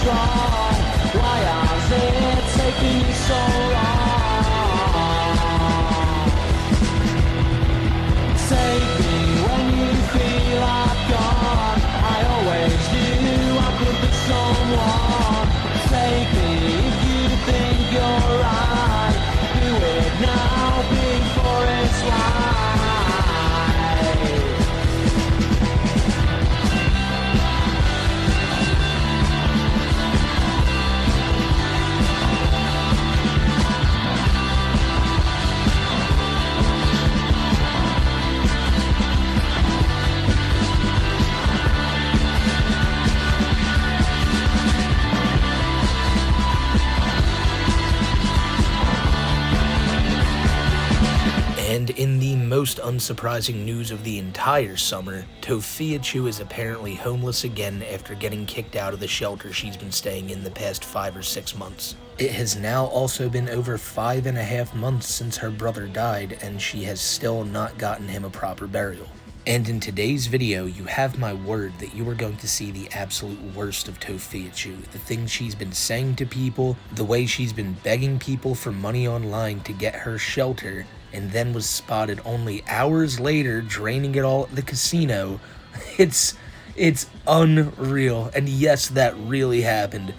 strong. Why has it taken you so long? Take me when you feel I've gone. I always knew I could be someone. Take me if you think you're right. Do it now before it's light. And in the most unsurprising news of the entire summer, Tophiachu is apparently homeless again after getting kicked out of the shelter she's been staying in the past 5 or 6 months. It has now also been over 5.5 months since her brother died, and she has still not gotten him a proper burial. And in today's video, you have my word that you are going to see the absolute worst of Tophiachu, the things she's been saying to people, the way she's been begging people for money online to get her shelter, and then was spotted only hours later draining it all at the casino. It's unreal, and yes, that really happened.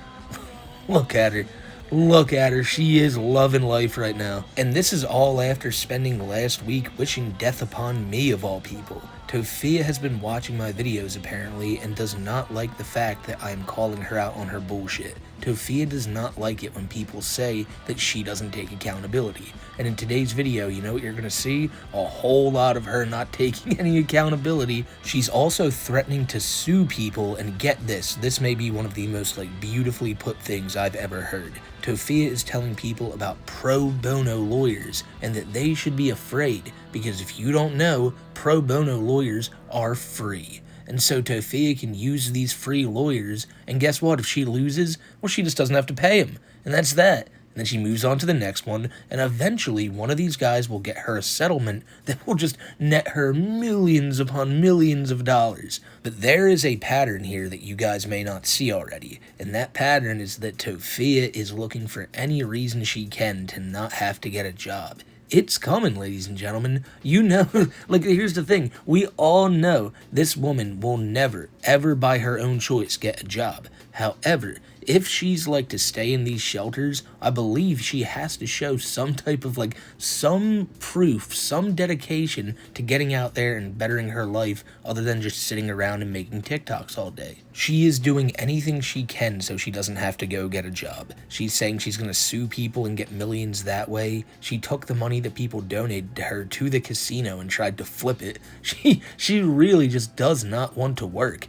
Look at her. Look at her, she is loving life right now. And this is all after spending last week wishing death upon me of all people. Tophia has been watching my videos apparently and does not like the fact that I am calling her out on her bullshit. Tophia does not like it when people say that she doesn't take accountability. And in today's video, you know what you're gonna see? A whole lot of her not taking any accountability. She's also threatening to sue people, and get this, this may be one of the most beautifully put things I've ever heard. Tophia is telling people about pro bono lawyers and that they should be afraid because if you don't know, pro bono lawyers are free. And so Tophia can use these free lawyers, and guess what? If she loses, well, she just doesn't have to pay them, and that's that. And then she moves on to the next one, and eventually one of these guys will get her a settlement that will just net her millions upon millions of dollars. But there is a pattern here that you guys may not see already, and that pattern is that Tophia is looking for any reason she can to not have to get a job. It's coming, ladies and gentlemen. You know, here's the thing. We all know this woman will never, ever by her own choice get a job. However, if she's to stay in these shelters, I believe she has to show some type of some proof, some dedication to getting out there and bettering her life other than just sitting around and making TikToks all day. She is doing anything she can so she doesn't have to go get a job. She's saying she's going to sue people and get millions that way. She took the money that people donated to her to the casino and tried to flip it. She really just does not want to work.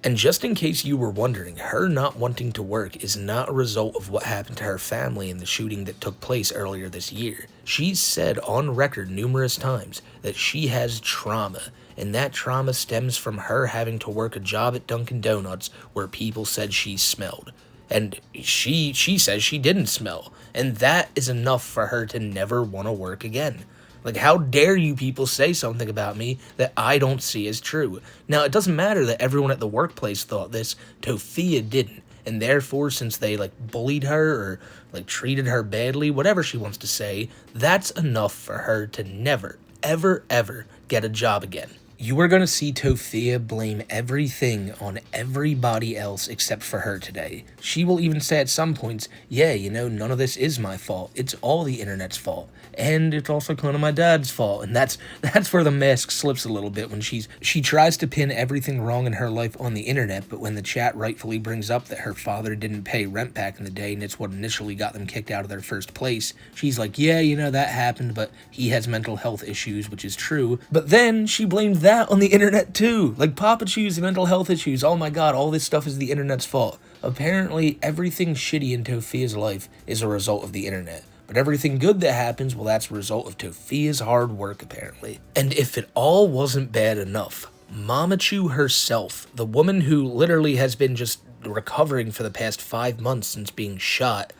And just in case you were wondering, her not wanting to work is not a result of what happened to her family in the shooting that took place earlier this year. She's said on record numerous times that she has trauma, and that trauma stems from her having to work a job at Dunkin' Donuts where people said she smelled. And she says she didn't smell, and that is enough for her to never want to work again. How dare you people say something about me that I don't see as true? Now, it doesn't matter that everyone at the workplace thought this. Tophia didn't. And therefore, since they, bullied her or, treated her badly, whatever she wants to say, that's enough for her to never, ever, ever get a job again. You are going to see Tophia blame everything on everybody else except for her today. She will even say at some points, yeah, none of this is my fault. It's all the internet's fault. And it's also kind of my dad's fault. And that's where the mask slips a little bit when she tries to pin everything wrong in her life on the internet, but when the chat rightfully brings up that her father didn't pay rent back in the day and it's what initially got them kicked out of their first place, she's like, yeah, that happened, but he has mental health issues, which is true. But then she blamed that on the internet too. Papachu's mental health issues. Oh my god, all this stuff is the internet's fault. Apparently, everything shitty in Tophia's life is a result of the internet. But everything good that happens, well, that's a result of Tophia's hard work, apparently. And if it all wasn't bad enough, Mamachu herself, the woman who literally has been just recovering for the past 5 months since being shot,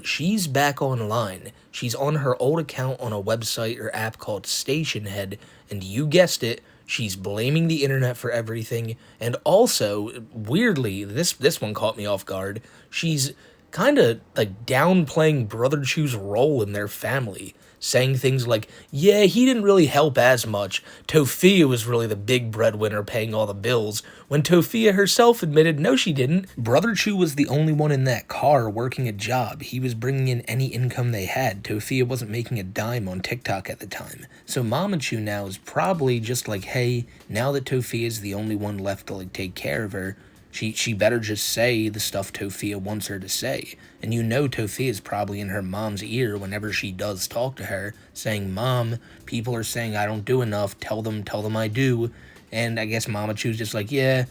she's back online. She's on her old account on a website or app called Stationhead, and you guessed it, She's blaming the internet for everything, and also, weirdly, this one caught me off guard, she's kind of like downplaying Brother Chu's role in their family, saying things like, yeah, he didn't really help as much. Tophia was really the big breadwinner paying all the bills, when Tophia herself admitted no she didn't. Brother Chu was the only one in that car working a job. He was bringing in any income they had. Tophia wasn't making a dime on TikTok at the time. So Mama Chu now is probably just like, hey, now that Tophia is the only one left to like take care of her, she better just say the stuff Tophia wants her to say. And you know Tophia's probably in her mom's ear whenever she does talk to her, saying, Mom, people are saying I don't do enough, tell them I do. And I guess Mama Chu's just like, yeah,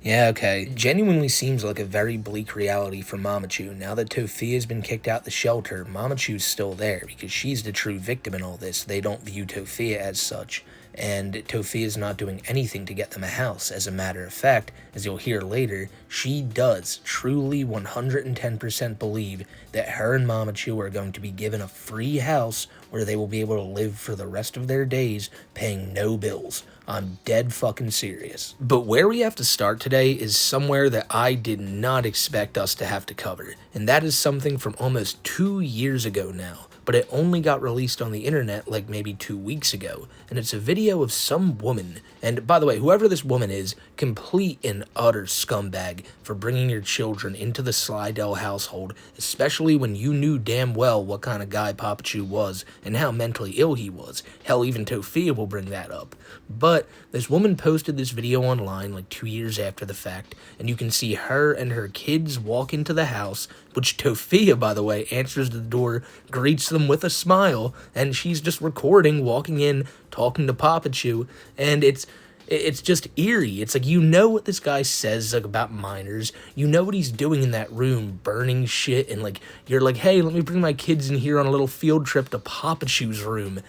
okay. It genuinely seems like a very bleak reality for Mama Chu. Now that Tophia's been kicked out the shelter, Mama Chu's still there because she's the true victim in all this. They don't view Tophia as such. And Tophia's not doing anything to get them a house. As a matter of fact, as you'll hear later, she does truly 110% believe that her and Mama Chu are going to be given a free house where they will be able to live for the rest of their days paying no bills. I'm dead fucking serious. But where we have to start today is somewhere that I did not expect us to have to cover, and that is something from almost 2 years ago now. But it only got released on the internet like maybe 2 weeks ago, and it's a video of some woman, and by the way, whoever this woman is, complete and utter scumbag for bringing your children into the Slidell household, especially when you knew damn well what kind of guy Papa Chu was and how mentally ill he was. Hell, even Tophia will bring that up. But this woman posted this video online like 2 years after the fact, and you can see her and her kids walk into the house, which Tophia, by the way, answers the door, greets them with a smile, and she's just recording, walking in, talking to Papa Chu, and it's just eerie. It's like, you know what this guy says like about minors, you know what he's doing in that room, burning shit, and like, you're like, hey, let me bring my kids in here on a little field trip to Papa Chu's room.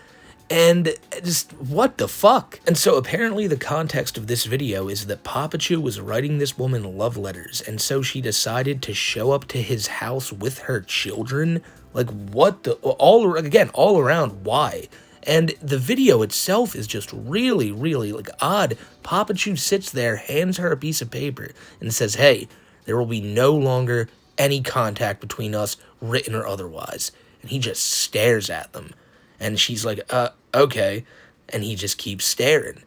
And just, what the fuck? And so apparently the context of this video is that Papa Chu was writing this woman love letters, and so she decided to show up to his house with her children. Like, what the, all around, why? And the video itself is just really, really, like, odd. Papa Chu sits there, hands her a piece of paper, and says, hey, there will be no longer any contact between us, written or otherwise. And he just stares at them. And she's like, okay. And he just keeps staring.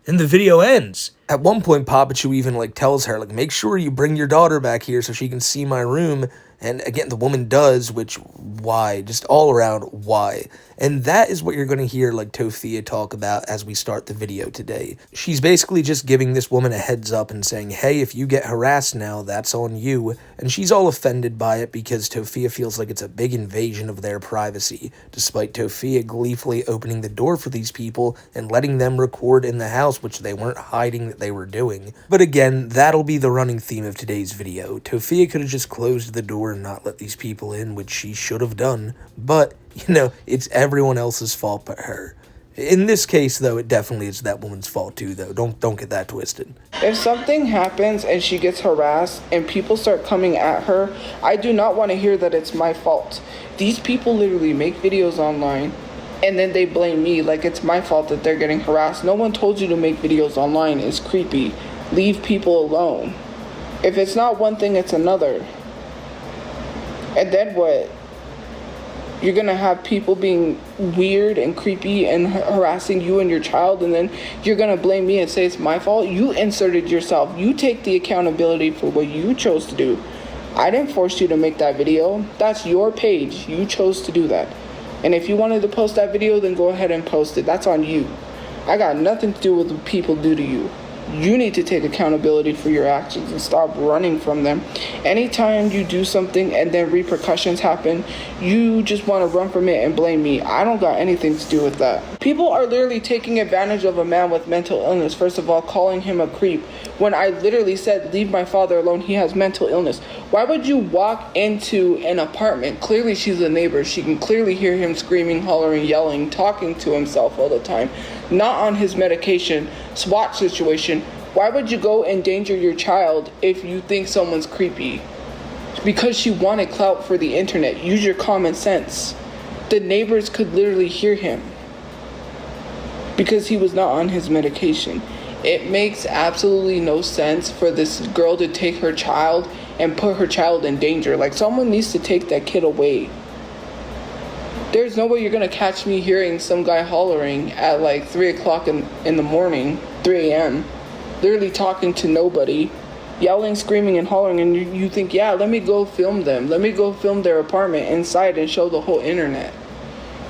And the video ends. At one point, Papa Chu even, like, tells her, like, make sure you bring your daughter back here so she can see my room. And again, the woman does, which, why? Just all around, why? And that is what you're going to hear, like, Tophia talk about as we start the video today. She's basically just giving this woman a heads up and saying, hey, if you get harassed now, that's on you. And she's all offended by it because Tophia feels like it's a big invasion of their privacy, despite Tophia gleefully opening the door for these people and letting them record in the house, which they weren't hiding that they were doing. But again, that'll be the running theme of today's video. Tophia could have just closed the door and not let these people in, which she should have done, but, you know, it's everyone else's fault but her. In this case, though, it definitely is that woman's fault too, though. Don't get that twisted. If something happens and she gets harassed and people start coming at her, I do not want to hear that it's my fault. These people literally make videos online and then they blame me like it's my fault that they're getting harassed. No one told you to make videos online. It's creepy. Leave people alone. If it's not one thing, it's another. And then what? You're going to have people being weird and creepy and harassing you and your child, and then you're going to blame me and say it's my fault? You inserted yourself. You take the accountability for what you chose to do. I didn't force you to make that video. That's your page. You chose to do that. And if you wanted to post that video, then go ahead and post it. That's on you. I got nothing to do with what people do to you. You need to take accountability for your actions and stop running from them. Anytime you do something and then repercussions happen, you just want to run from it and blame me. I don't got anything to do with that. People are literally taking advantage of a man with mental illness. First of all, calling him a creep. When I literally said, leave my father alone, he has mental illness. Why would you walk into an apartment? Clearly she's a neighbor. She can clearly hear him screaming, hollering, yelling, talking to himself all the time. Not on his medication, SWAT situation. Why would you go endanger your child if you think someone's creepy? Because she wanted clout for the internet. Use your common sense. The neighbors could literally hear him. because he was not on his medication. It makes absolutely no sense for this girl to take her child and put her child in danger. Like, someone needs to take that kid away. There's no way you're going to catch me hearing some guy hollering at like 3 o'clock in the morning, 3 a.m., literally talking to nobody, yelling, screaming, and hollering, and you think, yeah, let me go film them. Let me go film their apartment inside and show the whole internet.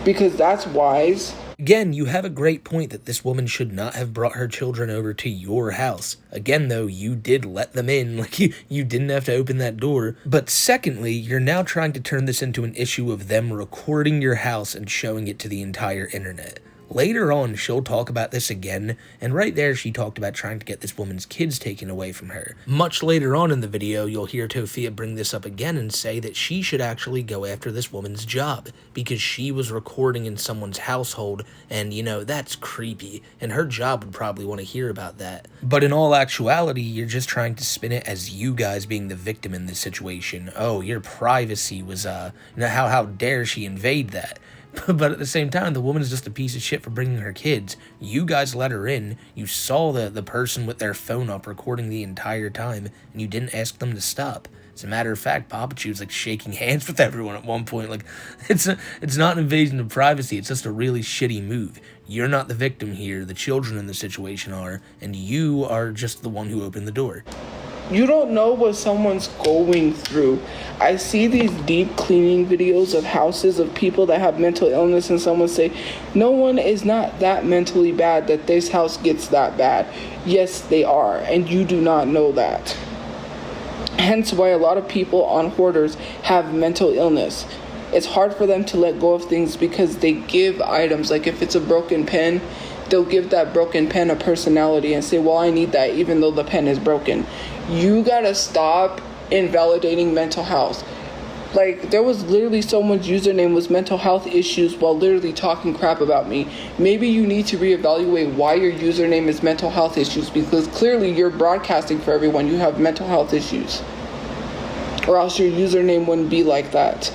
Because that's wise. Again, you have a great point that this woman should not have brought her children over to your house. Again, though, you did let them in, like you didn't have to open that door. But secondly, you're now trying to turn this into an issue of them recording your house and showing it to the entire internet. Later on, she'll talk about this again, and right there she talked about trying to get this woman's kids taken away from her. Much later on in the video, you'll hear Tophia bring this up again and say that she should actually go after this woman's job, because she was recording in someone's household, and you know, that's creepy, and her job would probably want to hear about that. But in all actuality, you're just trying to spin it as you guys being the victim in this situation. Oh, your privacy was, how dare she invade that? But at the same time, the woman is just a piece of shit for bringing her kids. You guys let her in, you saw the person with their phone up recording the entire time, and you didn't ask them to stop. As a matter of fact, Tophiachu like shaking hands with everyone at one point. Like, it's not an invasion of privacy, it's just a really shitty move. You're not the victim here, the children in the situation are, and you are just the one who opened the door. You don't know what someone's going through. I see these deep cleaning videos of houses of people that have mental illness, and someone say, no one is not that mentally bad that this house gets that bad. Yes, they are, and you do not know that. Hence why a lot of people on hoarders have mental illness. It's hard for them to let go of things because they give items, like if it's a broken pen, they'll give that broken pen a personality and say, well, I need that even though the pen is broken. You gotta stop invalidating mental health. Like, there was literally someone's username was mental health issues while literally talking crap about me. Maybe you need to reevaluate why your username is mental health issues, because clearly you're broadcasting for everyone you have mental health issues. Or else your username wouldn't be like that.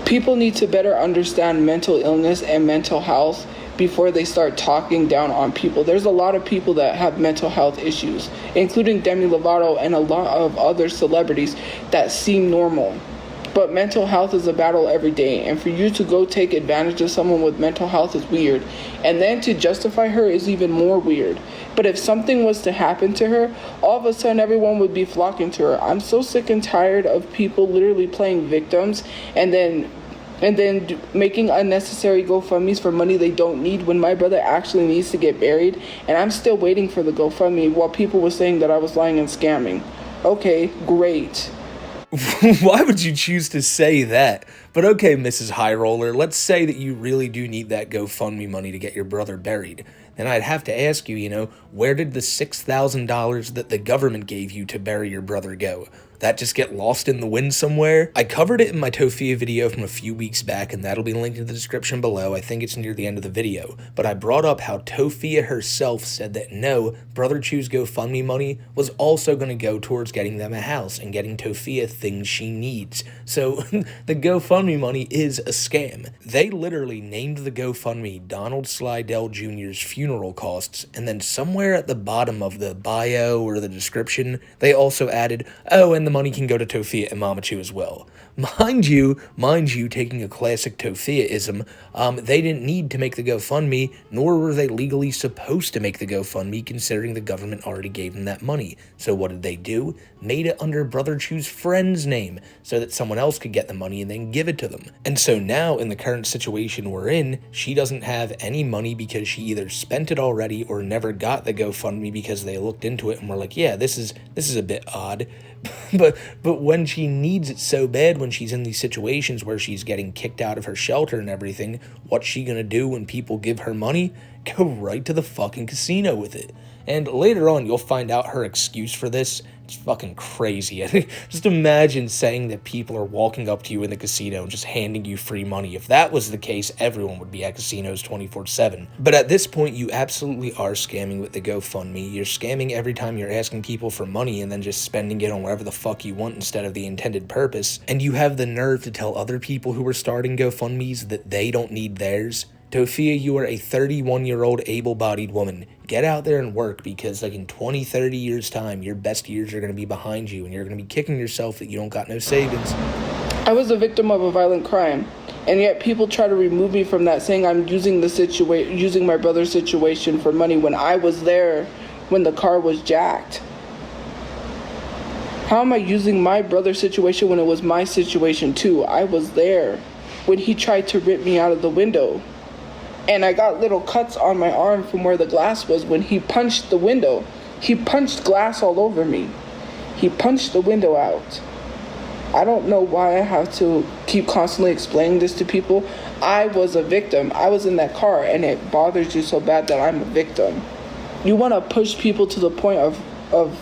People need to better understand mental illness and mental health before they start talking down on people. There's a lot of people that have mental health issues, including Demi Lovato and a lot of other celebrities that seem normal. But mental health is a battle every day, and for you to go take advantage of someone with mental health is weird. And then to justify her is even more weird. But if something was to happen to her, all of a sudden everyone would be flocking to her. I'm so sick and tired of people literally playing victims and then making unnecessary GoFundMes for money they don't need when my brother actually needs to get buried, and I'm still waiting for the GoFundMe while people were saying that I was lying and scamming. Okay, great. Why would you choose to say that? But okay, Mrs. High Roller, let's say that you really do need that GoFundMe money to get your brother buried. Then I'd have to ask you, where did the $6,000 that the government gave you to bury your brother go? That just get lost in the wind somewhere? I covered it in my Tophia video from a few weeks back, and that'll be linked in the description below. I think it's near the end of the video. But I brought up how Tophia herself said that no, Brother Chu's GoFundMe money was also going to go towards getting them a house and getting Tophia things she needs. So the GoFundMe money is a scam. They literally named the GoFundMe Donald Slidell Jr.'s funeral costs, and then somewhere at the bottom of the bio or the description, they also added, oh, and the money can go to Tophia and Mama Chu as well. Mind you, taking a classic Tophia-ism, they didn't need to make the GoFundMe, nor were they legally supposed to make the GoFundMe, considering the government already gave them that money. So what did they do? Made it under Brother Chu's friend's name, so that someone else could get the money and then give it to them. And so now, in the current situation we're in, she doesn't have any money because she either spent it already or never got the GoFundMe because they looked into it and were like, yeah, this is a bit odd. But when she needs it so bad, when she's in these situations where she's getting kicked out of her shelter and everything, what's she gonna do when people give her money? Go right to the fucking casino with it. And later on, you'll find out her excuse for this. It's fucking crazy. I think, just imagine saying that people are walking up to you in the casino and just handing you free money. If that was the case, everyone would be at casinos 24/7. But at this point, you absolutely are scamming with the GoFundMe. You're scamming every time you're asking people for money and then just spending it on whatever the fuck you want instead of the intended purpose. And you have the nerve to tell other people who are starting GoFundMes that they don't need theirs. Tophia, you are a 31-year-old able-bodied woman. Get out there and work, because like in 20, 30 years time, your best years are going to be behind you, and you're going to be kicking yourself that you don't got no savings. I was a victim of a violent crime, and yet people try to remove me from that, saying I'm using my brother's situation for money when I was there when the car was jacked. How am I using my brother's situation when it was my situation too? I was there when he tried to rip me out of the window. And I got little cuts on my arm from where the glass was when he punched the window. He punched glass all over me. He punched the window out. I don't know why I have to keep constantly explaining this to people. I was a victim. I was in that car, and it bothers you so bad that I'm a victim. You want to push people to the point of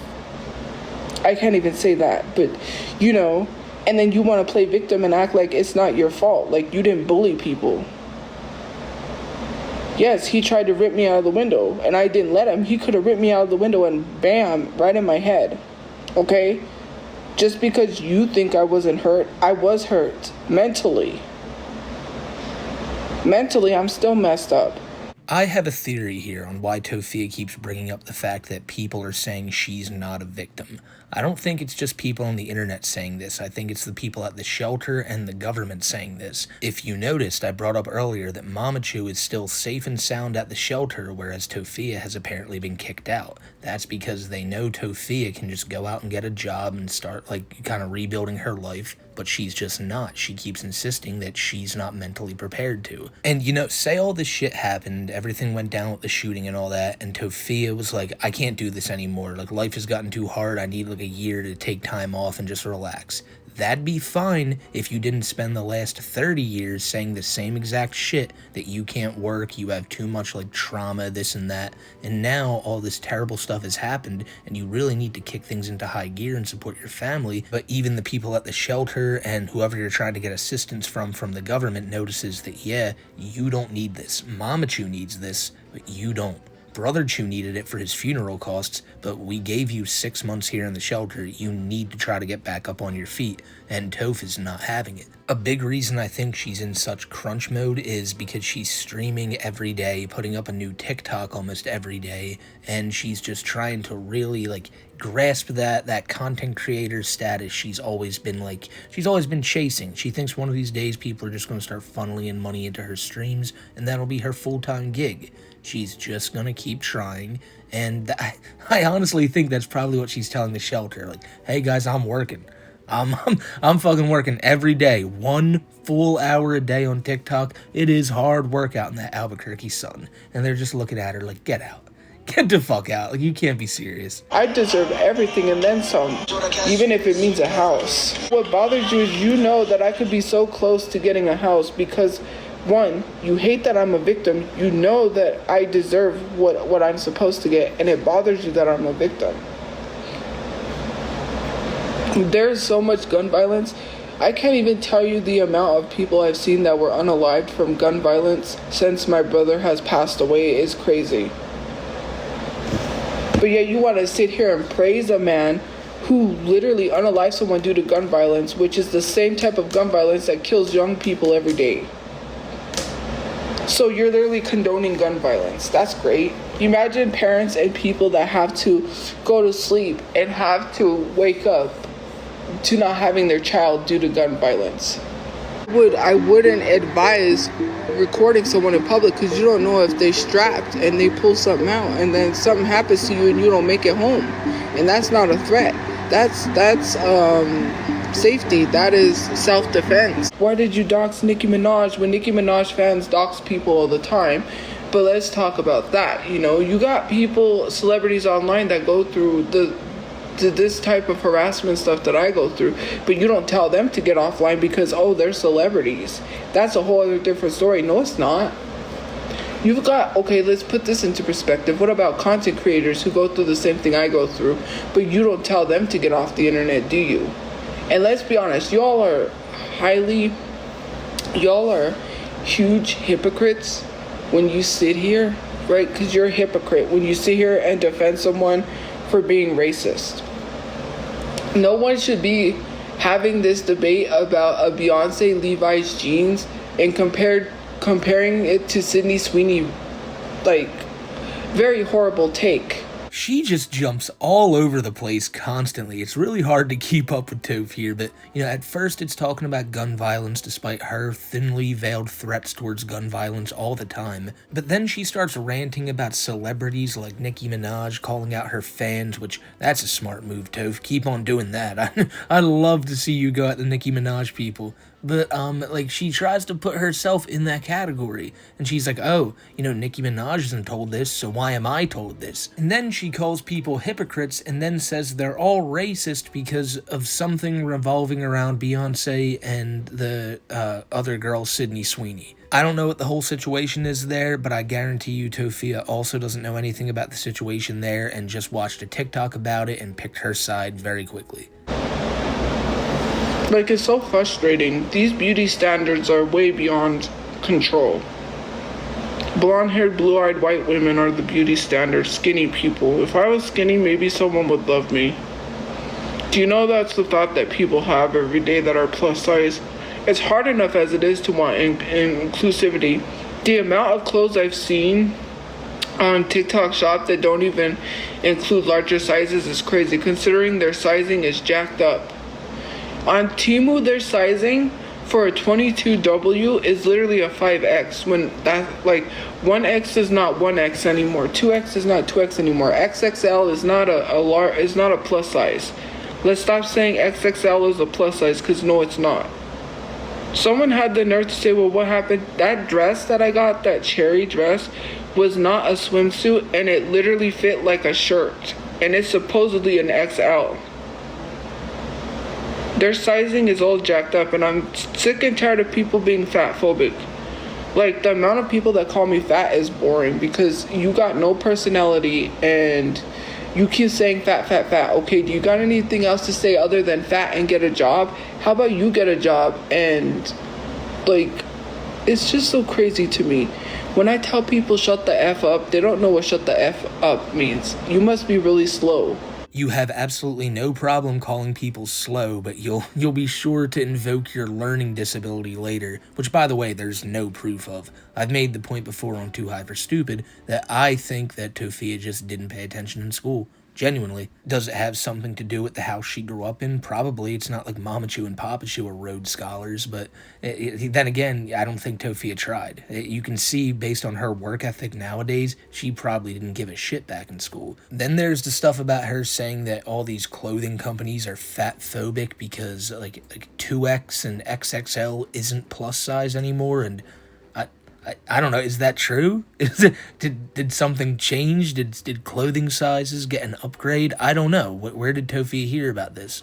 I can't even say that, but you know, and then you want to play victim and act like it's not your fault, like you didn't bully people. Yes, he tried to rip me out of the window, and I didn't let him. He could have ripped me out of the window and bam, right in my head. Okay? Just because you think I wasn't hurt, I was hurt. Mentally. Mentally, I'm still messed up. I have a theory here on why Tophia keeps bringing up the fact that people are saying she's not a victim. I don't think it's just people on the internet saying this. I think it's the people at the shelter and the government saying this. If you noticed, I brought up earlier that Tophiachu is still safe and sound at the shelter, whereas Tophia has apparently been kicked out. That's because they know Tophia can just go out and get a job and start, like, kind of rebuilding her life, but she's just not. She keeps insisting that she's not mentally prepared to. And, you know, say all this shit happened, everything went down with the shooting and all that, and Tophia was like, I can't do this anymore. Like, life has gotten too hard. I need, like, a year to take time off and just relax. That'd be fine if you didn't spend the last 30 years saying the same exact shit, that you can't work, you have too much, like, trauma, this and that, and now all this terrible stuff has happened, and you really need to kick things into high gear and support your family. But even the people at the shelter and whoever you're trying to get assistance from the government notices that, yeah, you don't need this. Tophiachu needs this, but you don't. Brother Chu needed it for his funeral costs, but we gave you 6 months here in the shelter. You need to try to get back up on your feet, and Toph is not having it. A big reason I think she's in such crunch mode is because she's streaming every day, putting up a new TikTok almost every day, and she's just trying to really, like, grasp that content creator status she's always been chasing. She thinks one of these days people are just going to start funneling money into her streams, and that'll be her full-time gig. She's just gonna keep trying, and I honestly think that's probably what she's telling the shelter. Like, hey guys, I'm working. I'm fucking working every day, 1 full hour a day on TikTok. It is hard work out in that Albuquerque sun, and they're just looking at her like, get out. Get the fuck out. Like, you can't be serious. I deserve everything and then some, even if it means a house. What bothers you is you know that I could be so close to getting a house because, one, you hate that I'm a victim. You know that I deserve what I'm supposed to get, and it bothers you that I'm a victim. There's so much gun violence. I can't even tell you the amount of people I've seen that were unalived from gun violence since my brother has passed away is crazy. But yet you want to sit here and praise a man who literally unalived someone due to gun violence, which is the same type of gun violence that kills young people every day. So you're literally condoning gun violence. That's great. Imagine parents and people that have to go to sleep and have to wake up to not having their child due to gun violence. I wouldn't advise recording someone in public because you don't know if they're strapped and they pull something out and then something happens to you and you don't make it home. And that's not a threat. That's safety. That is self-defense. Why did you dox Nicki Minaj when Nicki Minaj fans dox people all the time? But let's talk about that. You know, you got people, celebrities online that go through this type of harassment stuff that I go through, but you don't tell them to get offline because, oh, they're celebrities. That's a whole other different story. No, it's not. You've got, okay, let's put this into perspective. What about content creators who go through the same thing I go through, but you don't tell them to get off the internet, do you? And let's be honest, y'all are huge hypocrites when you sit here, right? Because you're a hypocrite when you sit here and defend someone for being racist. No one should be having this debate about a Beyonce Levi's jeans and compared comparing it to Sydney Sweeney, like, very horrible take. She just jumps all over the place constantly. It's really hard to keep up with Toph here, but, at first it's talking about gun violence despite her thinly veiled threats towards gun violence all the time. But then she starts ranting about celebrities like Nicki Minaj, calling out her fans, which, that's a smart move, Toph. Keep on doing that. I'd love to see you go at the Nicki Minaj people. But, she tries to put herself in that category. And she's like, oh, Nicki Minaj isn't told this, so why am I told this? And then she calls people hypocrites and then says they're all racist because of something revolving around Beyonce and the, other girl, Sydney Sweeney. I don't know what the whole situation is there, but I guarantee you Tophia also doesn't know anything about the situation there and just watched a TikTok about it and picked her side very quickly. Like, it's so frustrating. These beauty standards are way beyond control. Blonde-haired, blue-eyed white women are the beauty standard. Skinny people. If I was skinny, maybe someone would love me. Do you know that's the thought that people have every day that are plus size? It's hard enough as it is to want inclusivity. The amount of clothes I've seen on TikTok shop that don't even include larger sizes is crazy, considering their sizing is jacked up. On Temu, their sizing for a 22W is literally a 5X, when that, 1X is not 1X anymore, 2X is not 2X anymore, XXL is not a plus size. Let's stop saying XXL is a plus size, because no, it's not. Someone had the nerve to say, well, what happened? That dress that I got, that cherry dress, was not a swimsuit, and it literally fit like a shirt, and it's supposedly an XL. Their sizing is all jacked up, and I'm sick and tired of people being fat phobic. Like, the amount of people that call me fat is boring, because you got no personality and you keep saying fat, fat, fat. Okay, do you got anything else to say other than fat and get a job? How about you get a job? And, it's just so crazy to me. When I tell people shut the F up, they don't know what shut the F up means. You must be really slow. You have absolutely no problem calling people slow, but you'll be sure to invoke your learning disability later, which, by the way, there's no proof of. I've made the point before on Too High for Stupid that I think that Tophia just didn't pay attention in school. Genuinely. Does it have something to do with the house she grew up in? Probably. It's not like Mamachu and Papachu are Rhodes Scholars, but then again, I don't think Tophia tried. You can see, based on her work ethic nowadays, she probably didn't give a shit back in school. Then there's the stuff about her saying that all these clothing companies are fat-phobic because, 2X and XXL isn't plus size anymore, and I don't know, is that true? Did something change? Did clothing sizes get an upgrade? I don't know. Where did Tophia hear about this?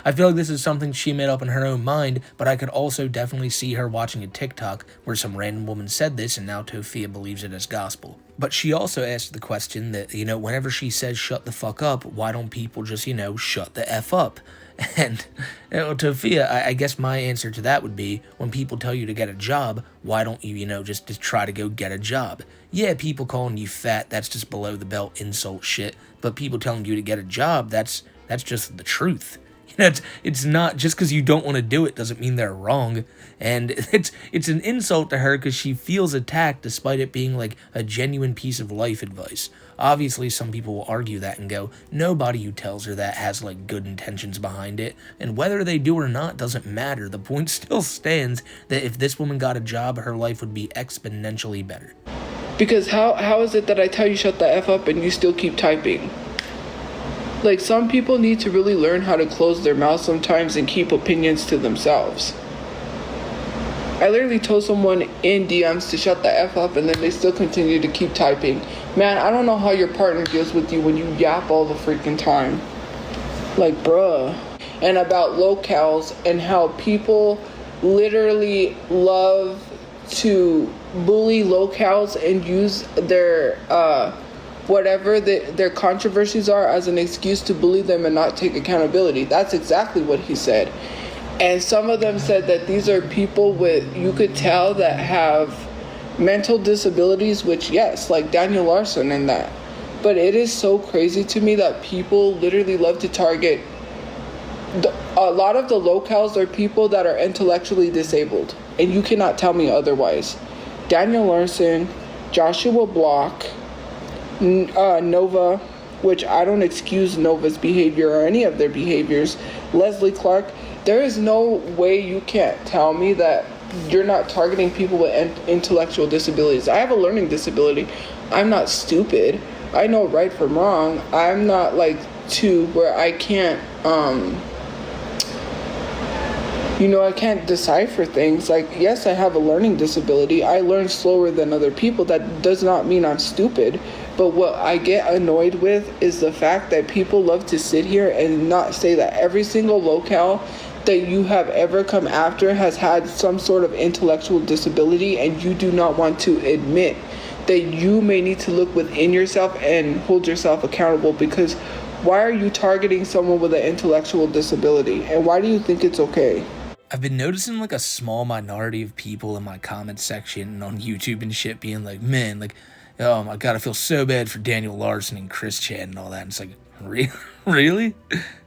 I feel like this is something she made up in her own mind, but I could also definitely see her watching a TikTok where some random woman said this and now Tophia believes it as gospel. But she also asked the question that, whenever she says shut the fuck up, why don't people just, shut the F up? And, Tophia, I guess my answer to that would be, when people tell you to get a job, why don't you, just try to go get a job? Yeah, people calling you fat, that's just below the belt insult shit, but people telling you to get a job, that's just the truth. It's not, just because you don't want to do it doesn't mean they're wrong, and it's an insult to her because she feels attacked despite it being a genuine piece of life advice. Obviously, some people will argue that and go, nobody who tells her that has good intentions behind it, and whether they do or not doesn't matter. The point still stands that if this woman got a job, her life would be exponentially better. Because how is it that I tell you shut the F up and you still keep typing? Some people need to really learn how to close their mouth sometimes and keep opinions to themselves. I literally told someone in DMs to shut the F up, and then they still continue to keep typing. Man, I don't know how your partner deals with you when you yap all the freaking time. Bruh. And about locales and how people literally love to bully locales and use their whatever their controversies are as an excuse to bully them and not take accountability. That's exactly what he said. And some of them said that these are people you could tell that have mental disabilities, which yes, like Daniel Larson and that. But it is so crazy to me that people literally love to target A lot of the locals are people that are intellectually disabled, and you cannot tell me otherwise. Daniel Larson, Joshua Block, Nova, which I don't excuse Nova's behavior or any of their behaviors, Leslie Clark. There is no way you can't tell me that you're not targeting people with intellectual disabilities. I have a learning disability. I'm not stupid. I know right from wrong. I'm not like to where I can't, I can't decipher things. Like, yes, I have a learning disability. I learn slower than other people. That does not mean I'm stupid. But what I get annoyed with is the fact that people love to sit here and not say that every single locale that you have ever come after has had some sort of intellectual disability, and you do not want to admit that you may need to look within yourself and hold yourself accountable. Because why are you targeting someone with an intellectual disability, and why do you think it's okay? I've been noticing like a small minority of people in my comment section and on YouTube and shit being like, man, like, oh my god, I feel so bad for Daniel Larson and Chris Chan and all that. And it's like, really?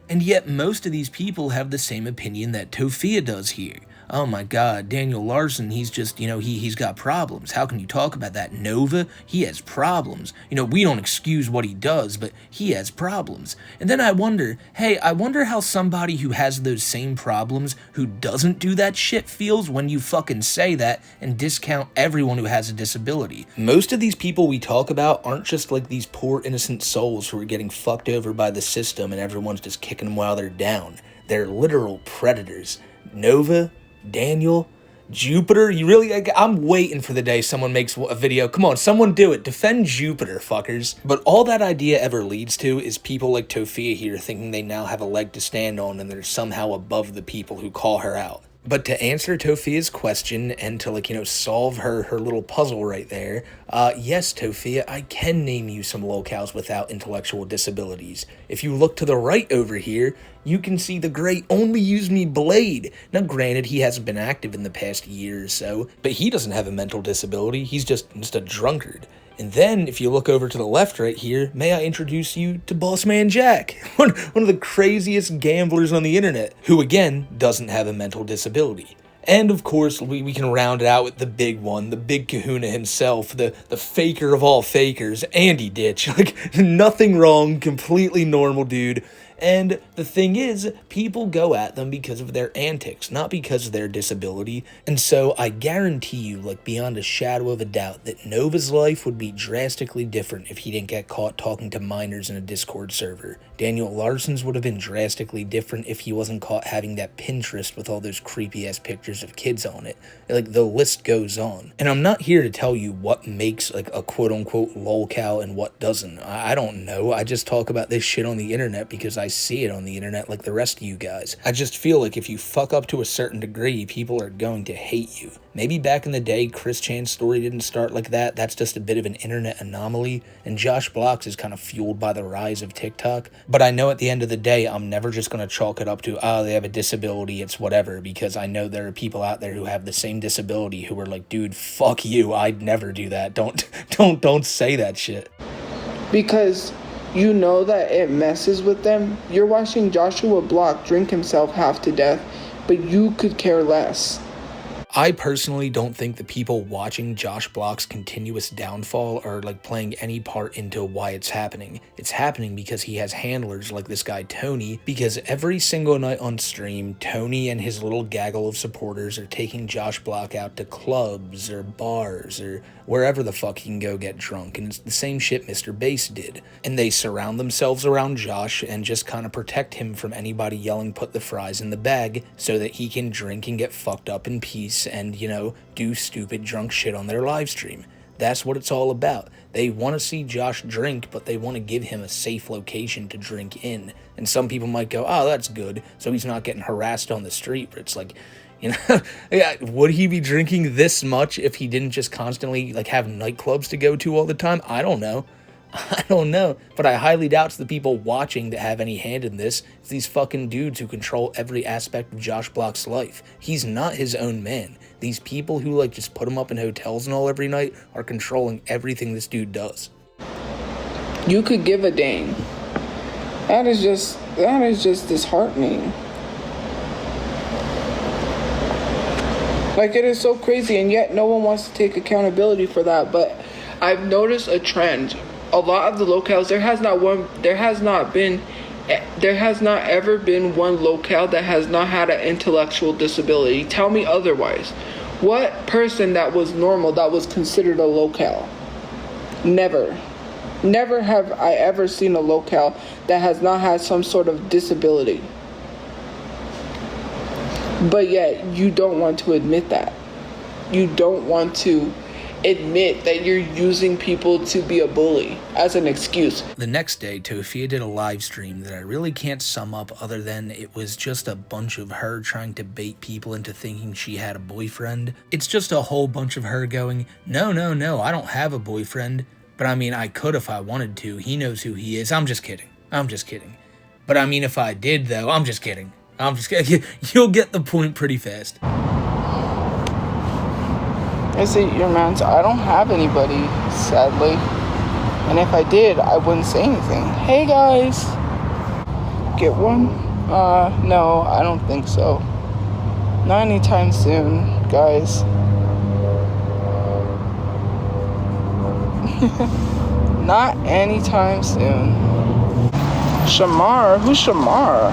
And yet most of these people have the same opinion that Tophia does here. Oh my god, Daniel Larson, he's just, he's got problems. How can you talk about that? Nova, he has problems. We don't excuse what he does, but he has problems. And then I wonder how somebody who has those same problems, who doesn't do that shit, feels when you fucking say that and discount everyone who has a disability. Most of these people we talk about aren't just like these poor innocent souls who are getting fucked over by the system and everyone's just kicking them while they're down. They're literal predators. Nova, Daniel, Jupiter, I'm waiting for the day someone makes a video. Come on, someone do it. Defend Jupiter, fuckers. But all that idea ever leads to is people like Tophia here thinking they now have a leg to stand on and they're somehow above the people who call her out. But to answer Tophia's question and to solve her little puzzle right there, yes, Tophia, I can name you some locales without intellectual disabilities. If you look to the right over here, you can see the great Only Use Me Blade. Now granted, he hasn't been active in the past year or so, but he doesn't have a mental disability, he's just a drunkard. And then, if you look over to the left right here, may I introduce you to Bossman Jack, one of the craziest gamblers on the internet, who again, doesn't have a mental disability. And of course, we can round it out with the big one, the big kahuna himself, the faker of all fakers, Andy Ditch. Nothing wrong, completely normal dude. And the thing is, people go at them because of their antics, not because of their disability. And so I guarantee you, beyond a shadow of a doubt, that Nova's life would be drastically different if he didn't get caught talking to minors in a Discord server. Daniel Larson's would have been drastically different if he wasn't caught having that Pinterest with all those creepy-ass pictures of kids on it. The list goes on. And I'm not here to tell you what makes, a quote-unquote lolcow and what doesn't. I don't know. I just talk about this shit on the internet because I see it on the internet like the rest of you guys. I just feel like if you fuck up to a certain degree, people are going to hate you. Maybe back in the day, Chris Chan's story didn't start like that. That's just a bit of an internet anomaly. And Josh Blocks is kind of fueled by the rise of TikTok. But I know at the end of the day, I'm never just going to chalk it up to, they have a disability, it's whatever. Because I know there are people out there who have the same disability who are like, dude, fuck you. I'd never do that. Don't say that shit. Because you know that it messes with them. You're watching Joshua Block drink himself half to death, but you could care less. I personally don't think the people watching Josh Block's continuous downfall are playing any part into why it's happening. It's happening because he has handlers like this guy Tony, because every single night on stream, Tony and his little gaggle of supporters are taking Josh Block out to clubs or bars or wherever the fuck he can go get drunk, and it's the same shit Mr. Bass did. And they surround themselves around Josh and just kind of protect him from anybody yelling put the fries in the bag so that he can drink and get fucked up in peace and, do stupid drunk shit on their live stream. That's what it's all about. They want to see Josh drink, but they want to give him a safe location to drink in. And some people might go, oh, that's good, so he's not getting harassed on the street. But it's yeah, would he be drinking this much if he didn't just constantly, have nightclubs to go to all the time? I don't know. But I highly doubt it's the people watching that have any hand in this. It's these fucking dudes who control every aspect of Josh Block's life. He's not his own man. These people who, just put him up in hotels and all every night are controlling everything this dude does. You could give a dang. That is just disheartening. Like, it is so crazy, and yet no one wants to take accountability for that. But I've noticed a trend. A lot of the locales, there has not ever been one locale that has not had an intellectual disability. Tell me otherwise. What person that was normal that was considered a locale? Never. Never have I ever seen a locale that has not had some sort of disability. But yet, you don't want to admit that. You don't want to admit that you're using people to be a bully as an excuse. The next day, Tophia did a live stream that I really can't sum up other than it was just a bunch of her trying to bait people into thinking she had a boyfriend. It's just a whole bunch of her going, no, I don't have a boyfriend. But I mean, I could if I wanted to. He knows who he is. I'm just kidding. But I mean, if I did, though, I'm just kidding. You'll get the point pretty fast. Is it your man's? I don't have anybody, sadly. And if I did, I wouldn't say anything. Hey, guys. Get one? No, I don't think so. Not anytime soon, guys. Not anytime soon. Shamar? Who's Shamar?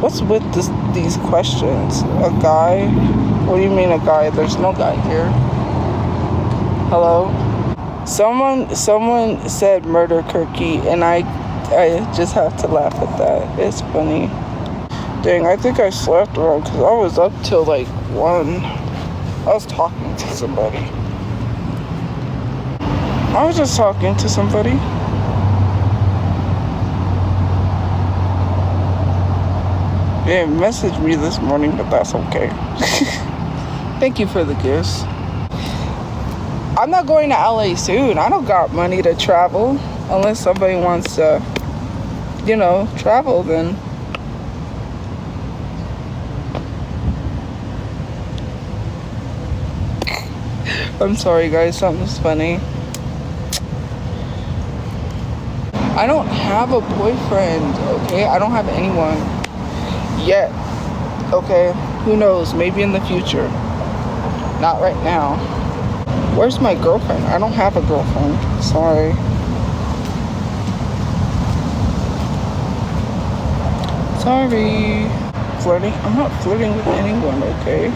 What's with these questions? A guy? What do you mean a guy? There's no guy here. Hello? Someone said murder Kirky, and I just have to laugh at that. It's funny. Dang, I think I slept wrong because I was up till like 1. I was talking to somebody. I was just talking to somebody. They messaged me this morning, but that's okay. Thank you for the gifts. I'm not going to LA soon. I don't got money to travel. Unless somebody wants to, travel, then. I'm sorry, guys. Something's funny. I don't have a boyfriend, okay? I don't have anyone yet, okay? Who knows? Maybe in the future. Not right now. Where's my girlfriend? I don't have a girlfriend. Sorry. Sorry. Flirting? I'm not flirting with anyone, okay?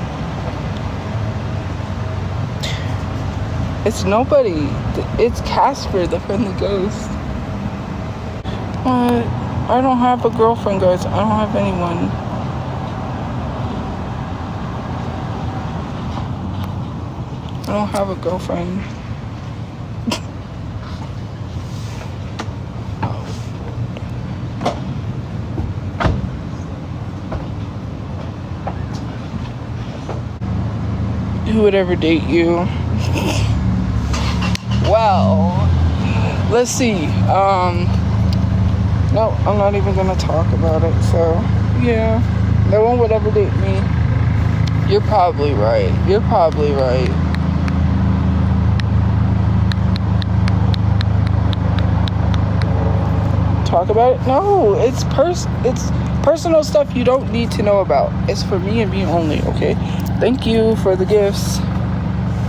It's nobody. It's Casper, the friendly ghost. But I don't have a girlfriend, guys. I don't have anyone. I don't have a girlfriend. Who would ever date you? Well, let's see. No, I'm not even gonna talk about it. So, yeah, no one would ever date me. You're probably right. Talk about it? No, it's personal stuff you don't need to know about. It's for me and me only, okay? Thank you for the gifts.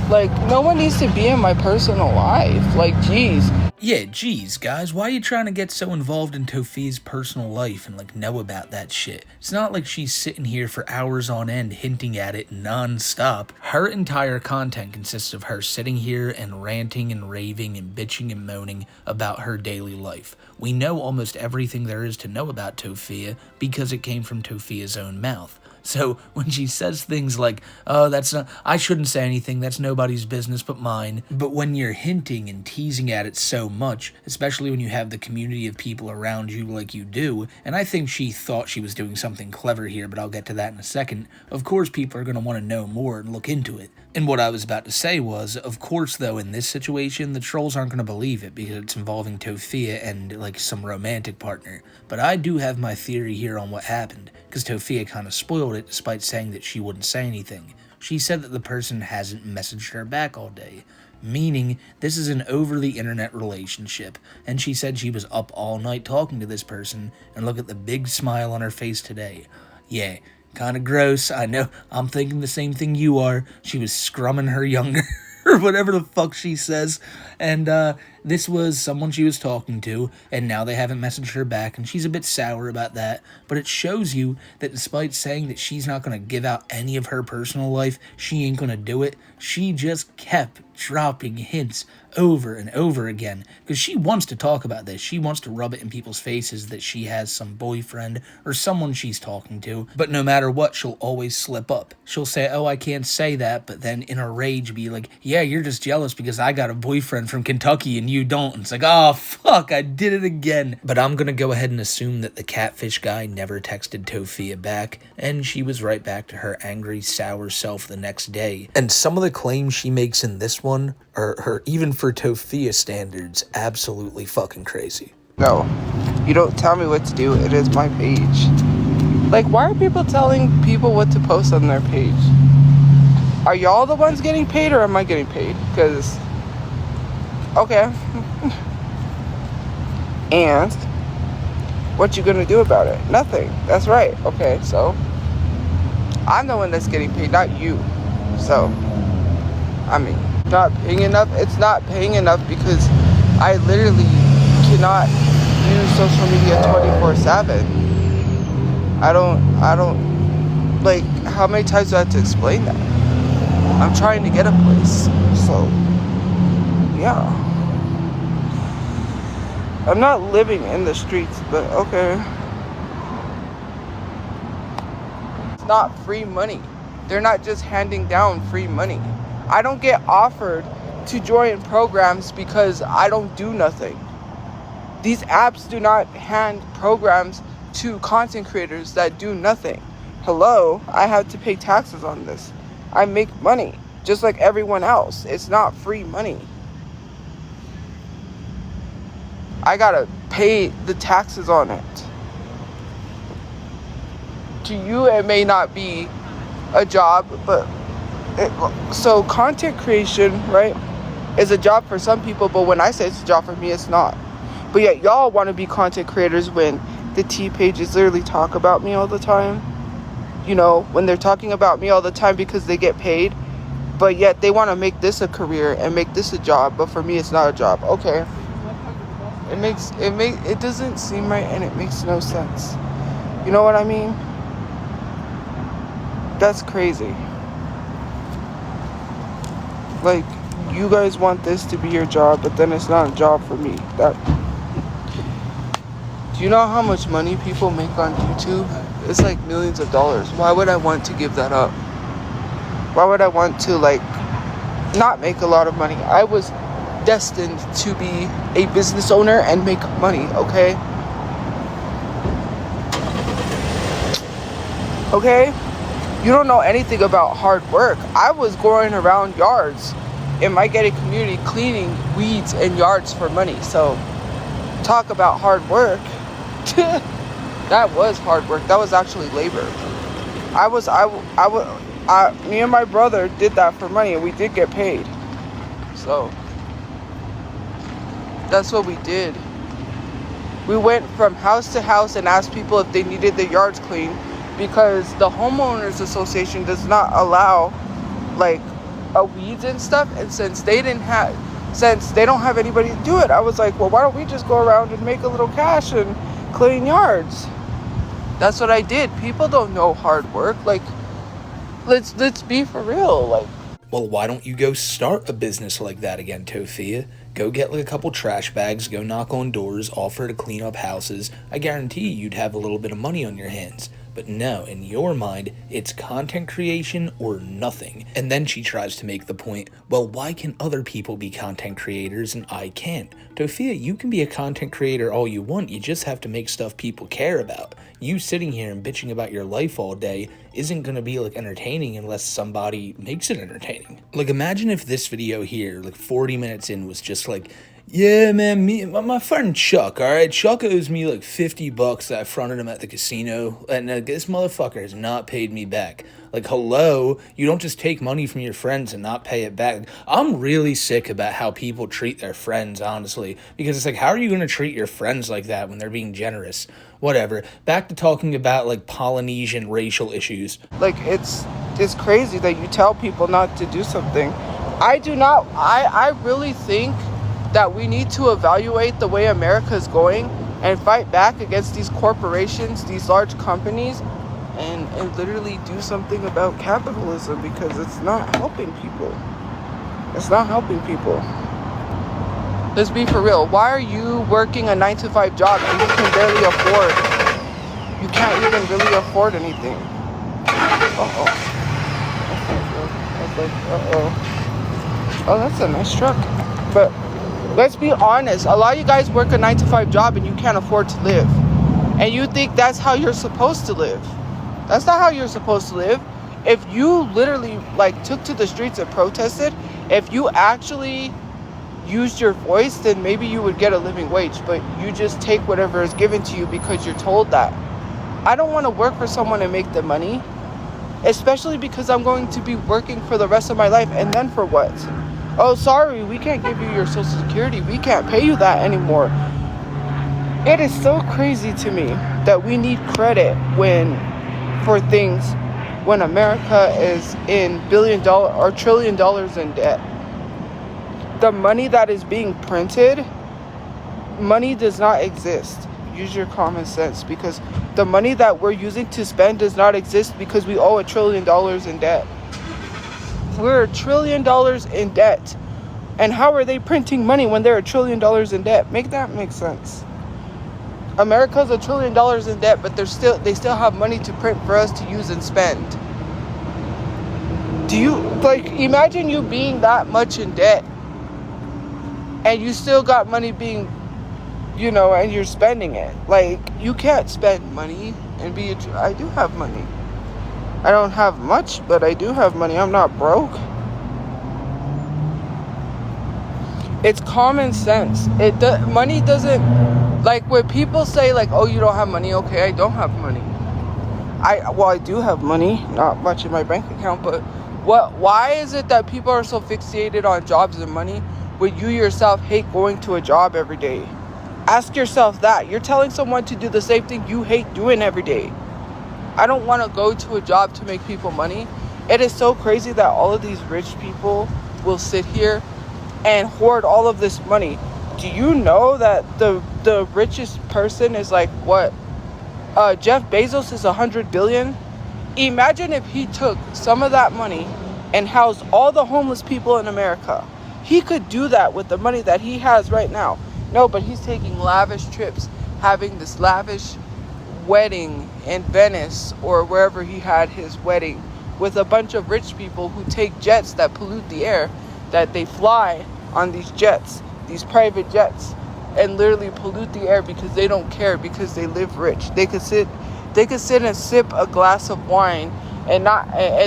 Like, no one needs to be in my personal life. Like, geez. Yeah, geez, guys, why are you trying to get so involved in Tophia's personal life and, know about that shit? It's not like she's sitting here for hours on end hinting at it non-stop. Her entire content consists of her sitting here and ranting and raving and bitching and moaning about her daily life. We know almost everything there is to know about Tophia because it came from Tophia's own mouth. So when she says things like, oh, I shouldn't say anything, that's nobody's business but mine. But when you're hinting and teasing at it so much, especially when you have the community of people around you like you do, and I think she thought she was doing something clever here, but I'll get to that in a second, of course people are going to want to know more and look into it. And what I was about to say was, of course though, in this situation, the trolls aren't going to believe it because it's involving Tophia and, some romantic partner. But I do have my theory here on what happened, because Tophia kind of spoiled it despite saying that she wouldn't say anything. She said that the person hasn't messaged her back all day, meaning this is an over-the-internet relationship, and she said she was up all night talking to this person, and look at the big smile on her face today. Yeah, kind of gross. I know, I'm thinking the same thing you are. She was scrumming her younger, or whatever the fuck she says. And this was someone she was talking to, and now they haven't messaged her back, and she's a bit sour about that. But it shows you that despite saying that she's not going to give out any of her personal life, she ain't going to do it. She just kept dropping hints over and over again, because she wants to talk about this. She wants to rub it in people's faces that she has some boyfriend or someone she's talking to, but no matter what, she'll always slip up. She'll say, oh, I can't say that, but then in a rage be like, yeah, you're just jealous because I got a boyfriend from Kentucky and you don't. And it's like, oh, fuck, I did it again. But I'm gonna go ahead and assume that the catfish guy never texted Tophia back, and she was right back to her angry, sour self the next day. And some of the claims she makes in this one are her, even for Tophia standards, absolutely fucking crazy. No, you don't tell me what to do. It is my page. Like, why are people telling people what to post on their page? Are y'all the ones getting paid, or am I getting paid? Because, okay. And what you gonna do about it? Nothing. That's right. Okay, so I'm the one that's getting paid, not you. So, I mean, not paying enough. It's not paying enough because I literally cannot use social media 24/7. I don't, like, how many times do I have to explain that? I'm trying to get a place, so, yeah. I'm not living in the streets, but okay. It's not free money. They're not just handing down free money. I don't get offered to join programs because I don't do nothing. These apps do not hand programs to content creators that do nothing. Hello, I have to pay taxes on this. I make money just like everyone else. It's not free money. I gotta pay the taxes on it. To you, it may not be a job, but so content creation, right, is a job for some people, but when I say it's a job for me, it's not. But yet y'all want to be content creators when the T pages literally talk about me all the time. You know, when they're talking about me all the time because they get paid, but yet they want to make this a career and make this a job, but for me it's not a job. Okay. It doesn't seem right, and it makes no sense. You know what I mean? That's crazy. Like, you guys want this to be your job, but then it's not a job for me. Do you know how much money people make on YouTube? It's like millions of dollars. Why would I want to give that up? Why would I want to, like, not make a lot of money? I was destined to be a business owner and make money, okay? Okay? You don't know anything about hard work. I was going around yards in my gated community cleaning weeds in yards for money. So, talk about hard work. That was hard work. That was actually labor. Me and my brother did that for money, and we did get paid. So, that's what we did. We went from house to house and asked people if they needed their yards cleaned, because the homeowners association does not allow, like, weeds and stuff. And since they don't have anybody to do it, I was like, well, why don't we just go around and make a little cash and clean yards? That's what I did. People don't know hard work. Like, let's be for real. Like, well, why don't you go start a business like that again, Tophia? Go get like a couple trash bags, go knock on doors, offer to clean up houses. I guarantee you'd have a little bit of money on your hands. But no, in your mind, it's content creation or nothing. And then she tries to make the point, well, why can other people be content creators and I can't? Tophia, you can be a content creator all you want, you just have to make stuff people care about. You sitting here and bitching about your life all day isn't gonna be like entertaining unless somebody makes it entertaining. Like, imagine if this video here, like 40 minutes in, was just like, yeah, man, my friend Chuck, alright? Chuck owes me like $50 that I fronted him at the casino, and this motherfucker has not paid me back. Like, hello, you don't just take money from your friends and not pay it back. I'm really sick about how people treat their friends, honestly, because it's like, how are you going to treat your friends like that when they're being generous? Whatever. Back to talking about, like, Polynesian racial issues. Like, it's crazy that you tell people not to do something. I really think that we need to evaluate the way America is going and fight back against these corporations, these large companies, and literally do something about capitalism, because it's not helping people. It's not helping people. Let's be for real. Why are you working a 9-to-5 job and you can barely afford? You can't even really afford anything. Uh-oh. Oh, that's a nice truck. But let's be honest. A lot of you guys work a 9-to-5 job and you can't afford to live. And you think that's how you're supposed to live. That's not how you're supposed to live. If you literally, like, took to the streets and protested, if you actually used your voice, then maybe you would get a living wage. But you just take whatever is given to you because you're told that. I don't want to work for someone and make the money, especially because I'm going to be working for the rest of my life. And then for what? Oh, sorry, we can't give you your Social Security. We can't pay you that anymore. It is so crazy to me that we need credit for things when America is in $1 billion or $1 trillion in debt. The money that is being printed, money does not exist. Use your common sense, because the money that we're using to spend does not exist because we owe $1 trillion in debt. We're $1 trillion in debt. And how are they printing money when they're $1 trillion in debt? Make that make sense. America's $1 trillion in debt, but they still have money to print for us to use and spend. Do you, like, imagine you being that much in debt and you still got money being, and you're spending it. Like, you can't spend money and I do have money. I don't have much, but I do have money. I'm not broke. It's common sense. Money doesn't, like, when people say, like, oh, you don't have money. Okay, I don't have money. I do have money, not much in my bank account, but why is it that people are so fixated on jobs and money when you yourself hate going to a job every day? Ask yourself that. You're telling someone to do the same thing you hate doing every day. I don't want to go to a job to make people money. It is so crazy that all of these rich people will sit here and hoard all of this money. Do you know that the richest person is like what? Jeff Bezos is 100 billion. Imagine if he took some of that money and housed all the homeless people in America. He could do that with the money that he has right now. No, but he's taking lavish trips, having this lavish wedding in Venice or wherever he had his wedding, with a bunch of rich people who take jets that pollute the air, that they fly on these jets, these private jets, and literally pollute the air because they don't care, because they live rich. They could sit and sip a glass of wine and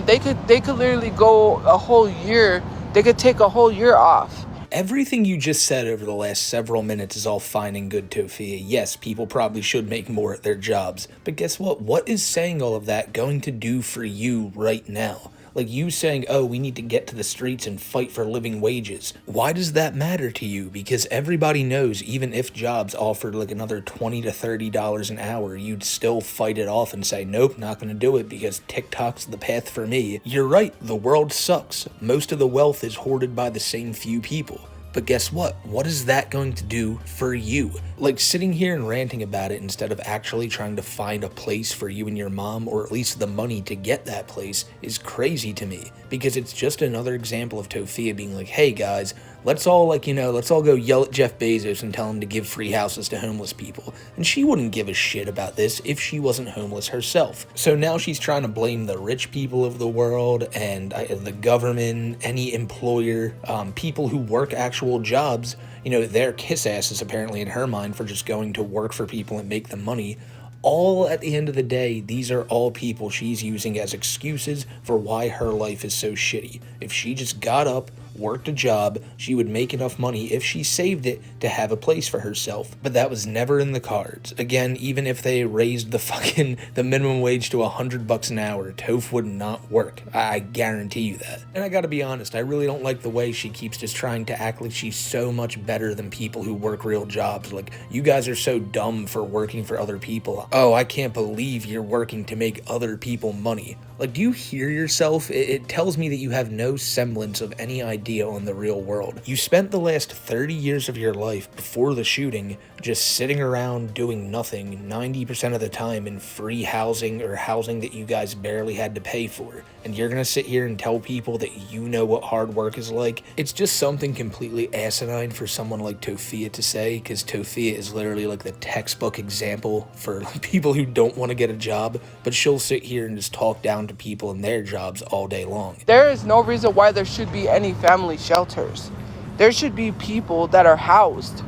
they could literally go a whole year. They could take a whole year off. Everything you just said over the last several minutes is all fine and good, Tophia. Yes, people probably should make more at their jobs. But guess what? What is saying all of that going to do for you right now? Like, you saying, oh, we need to get to the streets and fight for living wages. Why does that matter to you? Because everybody knows, even if jobs offered like another $20 to $30 an hour, you'd still fight it off and say, nope, not going to do it because TikTok's the path for me. You're right, the world sucks. Most of the wealth is hoarded by the same few people. But guess what? What is that going to do for you? Like, sitting here and ranting about it instead of actually trying to find a place for you and your mom, or at least the money to get that place, is crazy to me. Because it's just another example of Tophia being like, hey guys, let's all go yell at Jeff Bezos and tell him to give free houses to homeless people. And she wouldn't give a shit about this if she wasn't homeless herself. So now she's trying to blame the rich people of the world and the government, any employer, people who work actual jobs. They're kiss asses apparently in her mind for just going to work for people and make them money. All at the end of the day, these are all people she's using as excuses for why her life is so shitty. If she just got up, worked a job, she would make enough money if she saved it to have a place for herself. But that was never in the cards. Again, even if they raised the minimum wage to $100 an hour, Toph would not work. I guarantee you that. And I gotta be honest, I really don't like the way she keeps just trying to act like she's so much better than people who work real jobs. Like, you guys are so dumb for working for other people. Oh, I can't believe you're working to make other people money. Like, do you hear yourself? It tells me that you have no semblance of any idea on the real world. You spent the last 30 years of your life before the shooting just sitting around doing nothing 90% of the time in free housing or housing that you guys barely had to pay for. And you're gonna sit here and tell people that you know what hard work is like? It's just something completely asinine for someone like Tophia to say, because Tophia is literally like the textbook example for people who don't want to get a job, but she'll sit here and just talk down to people in their jobs all day long. There is no reason why there should be any family shelters. There should be people that are housed.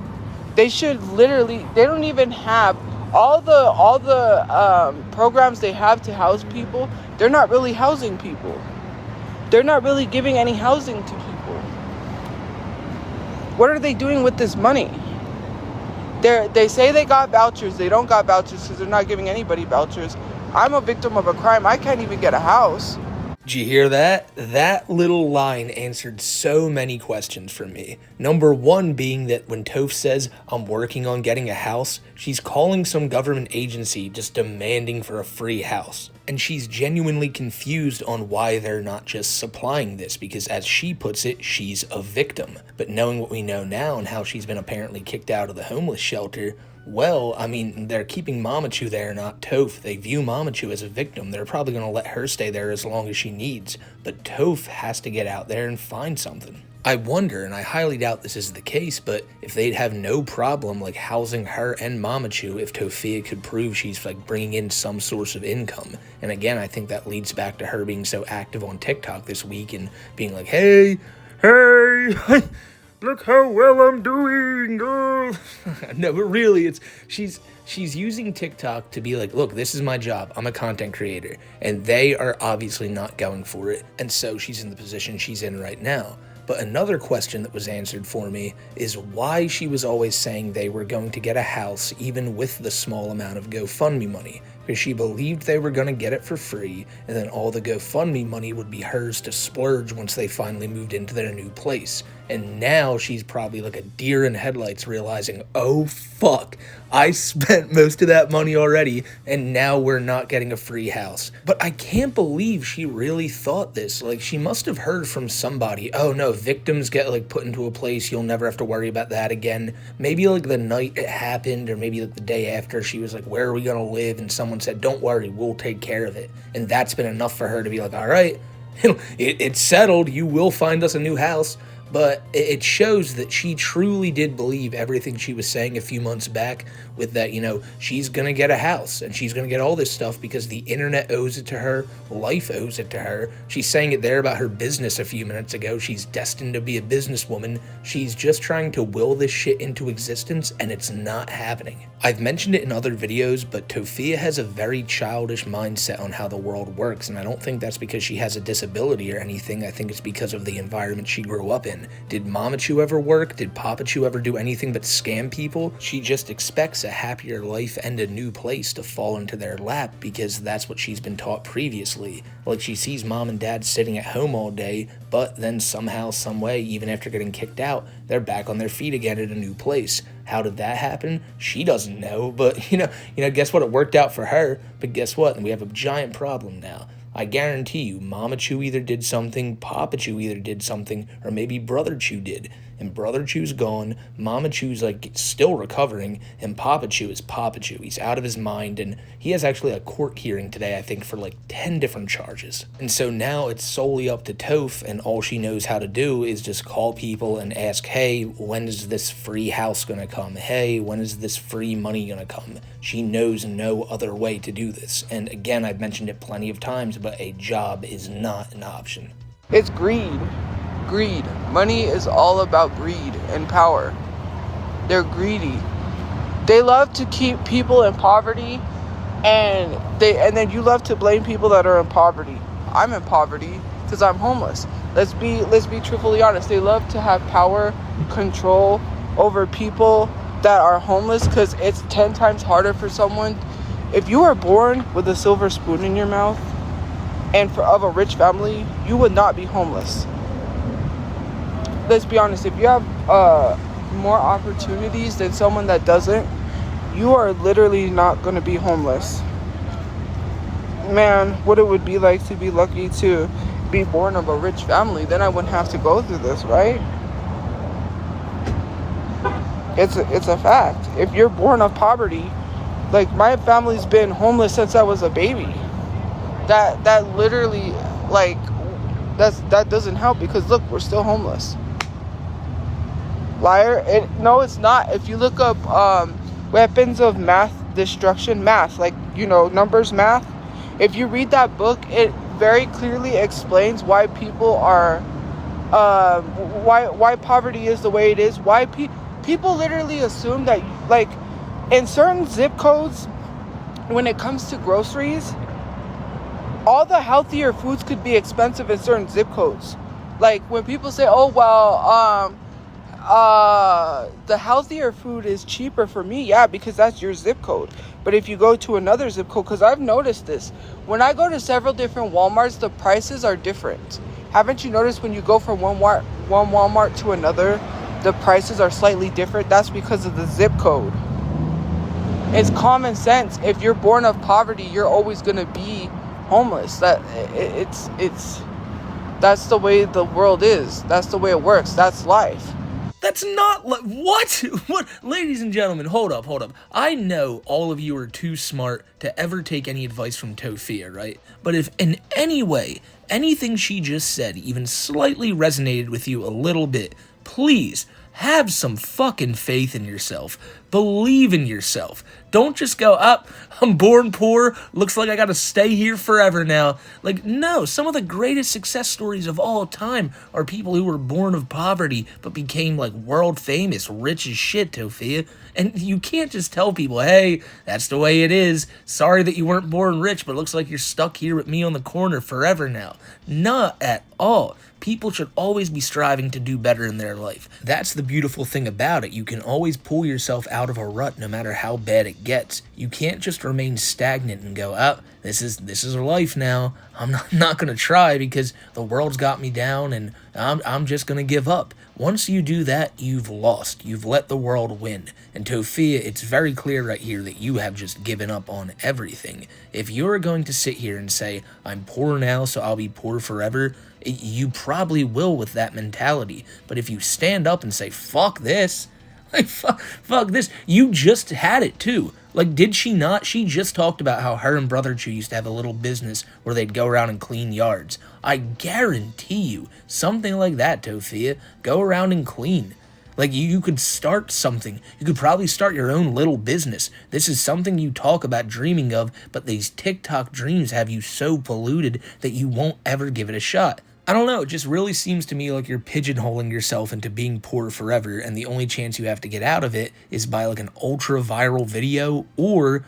They should literally, they don't even have all the programs they have to house people. They're not really housing people. They're not really giving any housing to people. What are they doing with this money? They say they got vouchers. They don't got vouchers because they're not giving anybody vouchers. I'm a victim of a crime. I can't even get a house. Did you hear that? That little line answered so many questions for me. Number one being that when Toph says, I'm working on getting a house, she's calling some government agency just demanding for a free house. And she's genuinely confused on why they're not just supplying this, because as she puts it, she's a victim. But knowing what we know now and how she's been apparently kicked out of the homeless shelter, well, I mean, they're keeping Mamachu there, not Toph. They view Mamachu as a victim. They're probably going to let her stay there as long as she needs. But Toph has to get out there and find something. I wonder, and I highly doubt this is the case, but if they'd have no problem like housing her and Mamachu if Tophia could prove she's like bringing in some source of income. And again, I think that leads back to her being so active on TikTok this week and being like, hey, look how well I'm doing. Oh. No, but really, she's using TikTok to be like, look, this is my job. I'm a content creator. And they are obviously not going for it. And so she's in the position she's in right now. But another question that was answered for me is why she was always saying they were going to get a house even with the small amount of GoFundMe money. Because she believed they were going to get it for free, and then all the GoFundMe money would be hers to splurge once they finally moved into their new place. And now she's probably like a deer in headlights realizing, oh fuck, I spent most of that money already, and now we're not getting a free house. But I can't believe she really thought this. Like, she must have heard from somebody, oh no, victims get like put into a place, you'll never have to worry about that again. Maybe like the night it happened, or maybe like the day after, she was like, where are we gonna live? And someone said, don't worry, we'll take care of it. And that's been enough for her to be like, all right, it's settled, you will find us a new house. But it shows that she truly did believe everything she was saying a few months back with that, you know, she's going to get a house and she's going to get all this stuff because the internet owes it to her, life owes it to her. She's saying it there about her business a few minutes ago. She's destined to be a businesswoman. She's just trying to will this shit into existence and it's not happening. I've mentioned it in other videos, but Tophia has a very childish mindset on how the world works, and I don't think that's because she has a disability or anything. I think it's because of the environment she grew up in. Did Mamachu ever work? Did Papachu ever do anything but scam people? She just expects a happier life and a new place to fall into their lap because that's what she's been taught previously. Like, she sees mom and dad sitting at home all day, but then somehow, some way, even after getting kicked out, they're back on their feet again at a new place. How did that happen? She doesn't know, but you know, guess what? It worked out for her, but guess what? We have a giant problem now. I guarantee you, Mamachu either did something, Papachu either did something, or maybe Brother Chu did. And Brother Chu's gone, Mamachu's like still recovering, and Papachu is Papachu. He's out of his mind, and he has actually a court hearing today, I think, for like 10 different charges. And so now it's solely up to Toph, and all she knows how to do is just call people and ask, hey, when is this free house gonna come? Hey, when is this free money gonna come? She knows no other way to do this. And again, I've mentioned it plenty of times, but a job is not an option. It's greed. Greed. Money is all about greed and power. They're greedy. They love to keep people in poverty, and then you love to blame people that are in poverty. I'm in poverty. because I'm homeless. Let's be truthfully honest. They love to have power, control over people that are homeless, because it's 10 times harder for someone. If you are born with a silver spoon in your mouth and of a rich family, you would not be homeless. Let's be honest. If you have more opportunities than someone that doesn't, you are literally not going to be homeless. Man, what it would be like to be lucky to be born of a rich family, then I wouldn't have to go through this, right? It's a fact. If you're born of poverty, like my family's been homeless since I was a baby. That literally, like, that doesn't help, because look, we're still homeless. Liar. No, it's not. If you look up weapons of math destruction, math, like, numbers, math. If you read that book, it very clearly explains why people are, why poverty is the way it is. Why people literally assume that, like, in certain zip codes, when it comes to groceries, all the healthier foods could be expensive in certain zip codes. Like, when people say, oh, well, the healthier food is cheaper for me, yeah, because that's your zip code. But if you go to another zip code, because I've noticed this, when I go to several different Walmarts, the prices are different. Haven't you noticed when you go from one Walmart to another, the prices are slightly different? That's because of the zip code. It's common sense. If you're born of poverty, you're always gonna be homeless. That's the way the world is. That's the way it works. That's life. That's not what? What? Ladies and gentlemen, hold up. I know all of you are too smart to ever take any advice from Tophia, right? But if in any way, anything she just said even slightly resonated with you a little bit, please have some fucking faith in yourself. Believe in yourself. Don't just go, I'm born poor, looks like I gotta stay here forever now. Like, no, some of the greatest success stories of all time are people who were born of poverty but became, like, world famous, rich as shit, Tophia. And you can't just tell people, hey, that's the way it is. Sorry that you weren't born rich, but it looks like you're stuck here with me on the corner forever now. Not at all. People should always be striving to do better in their life. That's the beautiful thing about it. You can always pull yourself out of a rut no matter how bad it gets. You can't just remain stagnant and go, this is life now. I'm not going to try because the world's got me down and I'm just going to give up. Once you do that, you've lost. You've let the world win. And Tophia, it's very clear right here that you have just given up on everything. If you're going to sit here and say, I'm poor now, so I'll be poor forever, you probably will with that mentality. But if you stand up and say, fuck this, like, fuck this, you just had it too. Like, did she not? She just talked about how her and Brother Chu used to have a little business where they'd go around and clean yards. I guarantee you, something like that, Tophia. Go around and clean. Like, you could start something. You could probably start your own little business. This is something you talk about dreaming of, but these TikTok dreams have you so polluted that you won't ever give it a shot. I don't know, it just really seems to me like you're pigeonholing yourself into being poor forever, and the only chance you have to get out of it is by like an ultra viral video or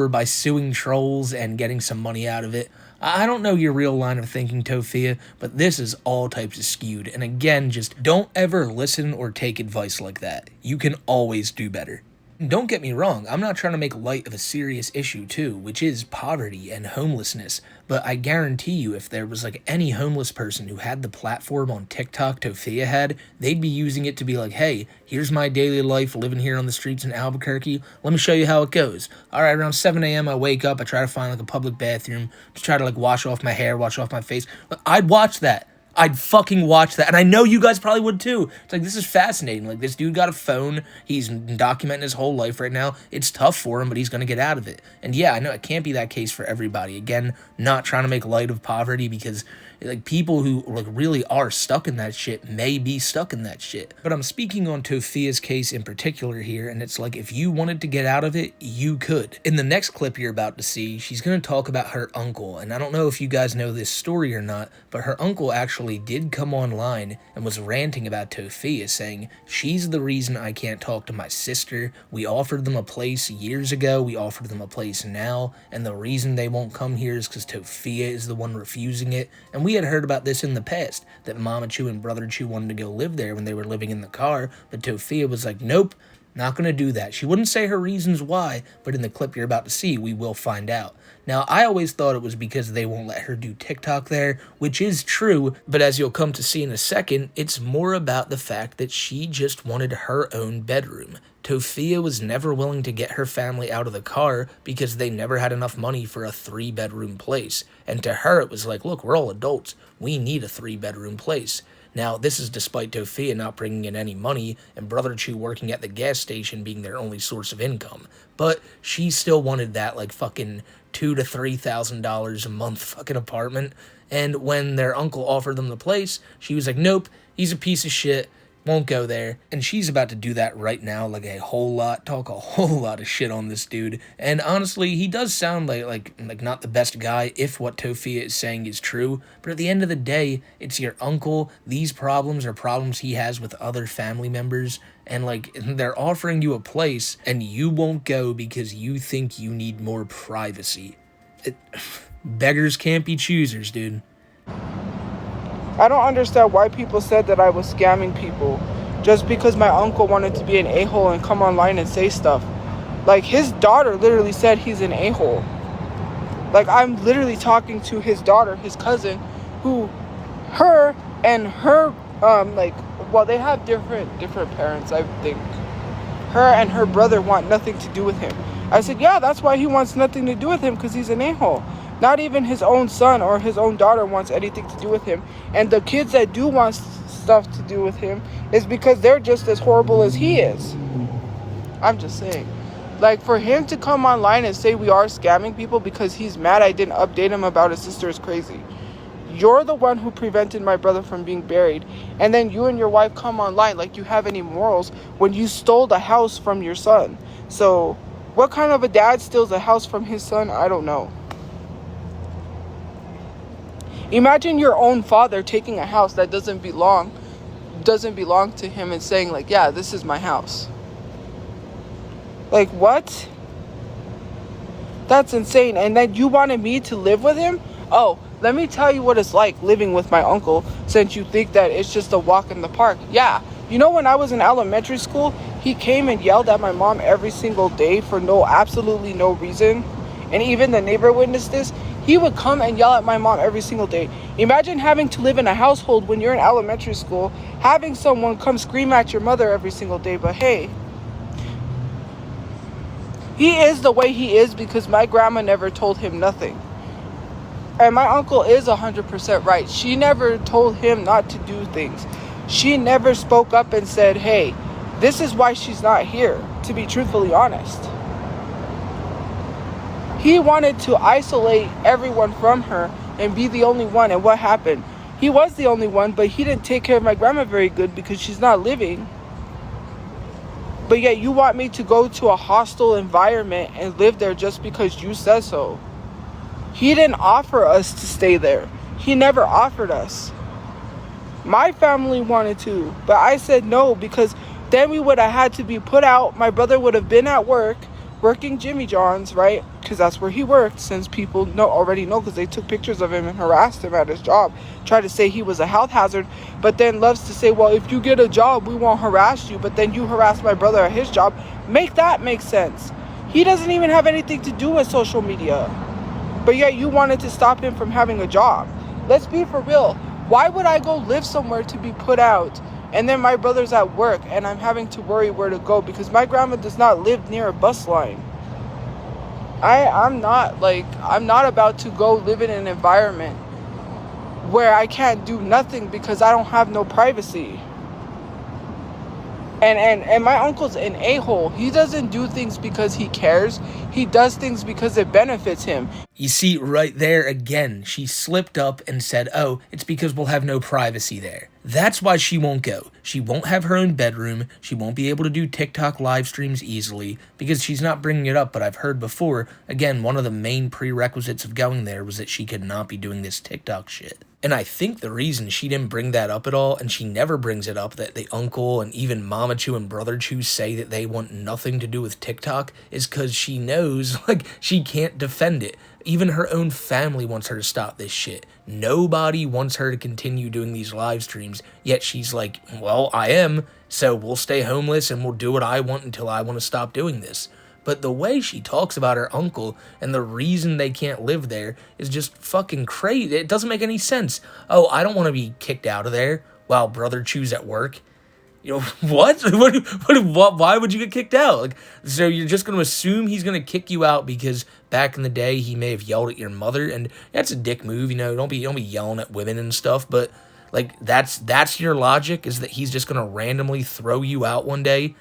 by suing trolls and getting some money out of it. I don't know your real line of thinking, Tophia, but this is all types of skewed, and again, just don't ever listen or take advice like that. You can always do better. Don't get me wrong, I'm not trying to make light of a serious issue too, which is poverty and homelessness, but I guarantee you if there was like any homeless person who had the platform on TikTok Tophia had, they'd be using it to be like, hey, here's my daily life living here on the streets in Albuquerque, let me show you how it goes. Alright, around 7 a.m. I wake up, I try to find like a public bathroom, to try to like wash off my hair, wash off my face. I'd watch that. I'd fucking watch that. And I know you guys probably would too. It's like, this is fascinating. Like, this dude got a phone. He's documenting his whole life right now. It's tough for him, but he's going to get out of it. And yeah, I know it can't be that case for everybody. Again, not trying to make light of poverty because, like, people who, like, really are stuck in that shit may be stuck in that shit. But I'm speaking on Tophia's case in particular here, and it's like, if you wanted to get out of it, you could. In the next clip you're about to see, she's going to talk about her uncle. And I don't know if you guys know this story or not, but her uncle actually did come online and was ranting about Tophia, saying, she's the reason I can't talk to my sister. We offered them a place years ago. We offered them a place now. And the reason they won't come here is because Tophia is the one refusing it. And we had heard about this in the past, that Mama Chu and Brother Chu wanted to go live there when they were living in the car, but Tophia was like, nope, not gonna do that. She wouldn't say her reasons why, but in the clip you're about to see, we will find out. Now, I always thought it was because they won't let her do TikTok there, which is true, but as you'll come to see in a second, it's more about the fact that she just wanted her own bedroom. Tophia was never willing to get her family out of the car because they never had enough money for a 3-bedroom place. And to her, it was like, look, we're all adults. We need a 3-bedroom place. Now, this is despite Tophia not bringing in any money and Brother Chu working at the gas station being their only source of income. But she still wanted that, like, fucking $2,000 to $3,000 a month fucking apartment. And when their uncle offered them the place, she was like, nope, he's a piece of shit. Won't go there. And she's about to do that right now, like a whole lot, talk a whole lot of shit on this dude. And honestly, he does sound like not the best guy if what Tophia is saying is true. But at the end of the day, it's your uncle. These problems are problems he has with other family members. And like, they're offering you a place and you won't go because you think you need more privacy. Beggars can't be choosers, dude. I don't understand why people said that I was scamming people just because my uncle wanted to be an a-hole and come online and say stuff. Like, his daughter literally said he's an a-hole. Like, I'm literally talking to his daughter, his cousin, who, her and her, they have different parents, I think. Her and her brother want nothing to do with him. I said, yeah, that's why he wants nothing to do with him, because he's an a-hole. Not even his own son or his own daughter wants anything to do with him. And the kids that do want stuff to do with him is because they're just as horrible as he is. I'm just saying. Like, for him to come online and say we are scamming people because he's mad I didn't update him about his sister is crazy. You're the one who prevented my brother from being buried. And then you and your wife come online like you have any morals when you stole the house from your son. So, what kind of a dad steals a house from his son? I don't know. Imagine your own father taking a house that doesn't belong to him and saying like, yeah, this is my house. Like, what? That's insane. And then you wanted me to live with him? Oh, let me tell you what it's like living with my uncle, since you think that it's just a walk in the park. Yeah. You know, when I was in elementary school, he came and yelled at my mom every single day for absolutely no reason. And even the neighbor witnessed this. He would come and yell at my mom every single day. Imagine having to live in a household when you're in elementary school, having someone come scream at your mother every single day. But hey, he is the way he is because my grandma never told him nothing. And my uncle is 100% right. She never told him not to do things. She never spoke up and said, hey, this is why she's not here, to be truthfully honest. He wanted to isolate everyone from her and be the only one. And what happened? He was the only one, but he didn't take care of my grandma very good because she's not living. But yet you want me to go to a hostile environment and live there just because you said so. He didn't offer us to stay there. He never offered us. My family wanted to, but I said no because then we would have had to be put out. My brother would have been at work, working Jimmy John's, right? Because that's where he worked, since people already know because they took pictures of him and harassed him at his job. Tried to say he was a health hazard, but then loves to say, well, if you get a job, we won't harass you. But then you harass my brother at his job. Make that make sense. He doesn't even have anything to do with social media. But yet you wanted to stop him from having a job. Let's be for real. Why would I go live somewhere to be put out? And then my brother's at work and I'm having to worry where to go because my grandma does not live near a bus line. I'm not about to go live in an environment where I can't do nothing because I don't have no privacy. And my uncle's an a-hole. He doesn't do things because he cares. He does things because it benefits him. You see, right there again, she slipped up and said, oh, it's because we'll have no privacy there. That's why she won't go. She won't have her own bedroom. She won't be able to do TikTok live streams easily because she's not bringing it up, but I've heard before, again, one of the main prerequisites of going there was that she could not be doing this TikTok shit. And I think the reason she didn't bring that up at all, and she never brings it up, that the uncle and even Mama Chu and Brother Chu say that they want nothing to do with TikTok, is because she knows, she can't defend it. Even her own family wants her to stop this shit. Nobody wants her to continue doing these live streams, yet she's like, well, I am, so we'll stay homeless and we'll do what I want until I want to stop doing this. But the way she talks about her uncle and the reason they can't live there is just fucking crazy. It doesn't make any sense. Oh, I don't want to be kicked out of there while Brother Chu's at work. You know, what? Why would you get kicked out? Like, so you're just going to assume he's going to kick you out because back in the day he may have yelled at your mother, and that's a dick move, you know, don't be yelling at women and stuff, but like that's your logic, is that he's just going to randomly throw you out one day?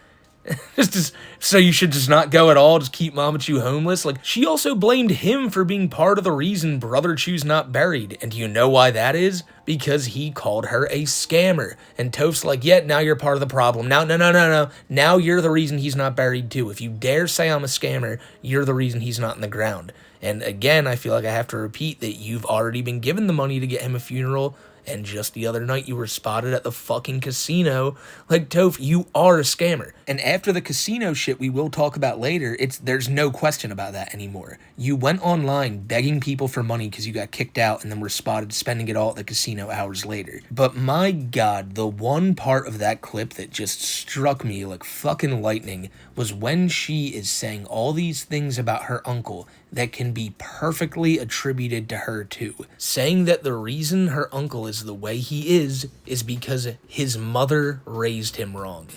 So you should just not go at all, just keep Mama Chu homeless? Like, she also blamed him for being part of the reason Brother Chu's not buried. And do you know why that is? Because he called her a scammer. And Toph's like, yeah, now you're part of the problem. Now, no. Now you're the reason he's not buried too. If you dare say I'm a scammer, you're the reason he's not in the ground. And again, I feel like I have to repeat that you've already been given the money to get him a funeral. And just the other night, you were spotted at the fucking casino. Like, Toph, you are a scammer. And after the casino shit we will talk about later, there's no question about that anymore. You went online begging people for money because you got kicked out and then were spotted spending it all at the casino hours later. But my God, the one part of that clip that just struck me like fucking lightning was when she is saying all these things about her uncle that can be perfectly attributed to her too. Saying that the reason her uncle is the way he is because his mother raised him wrong.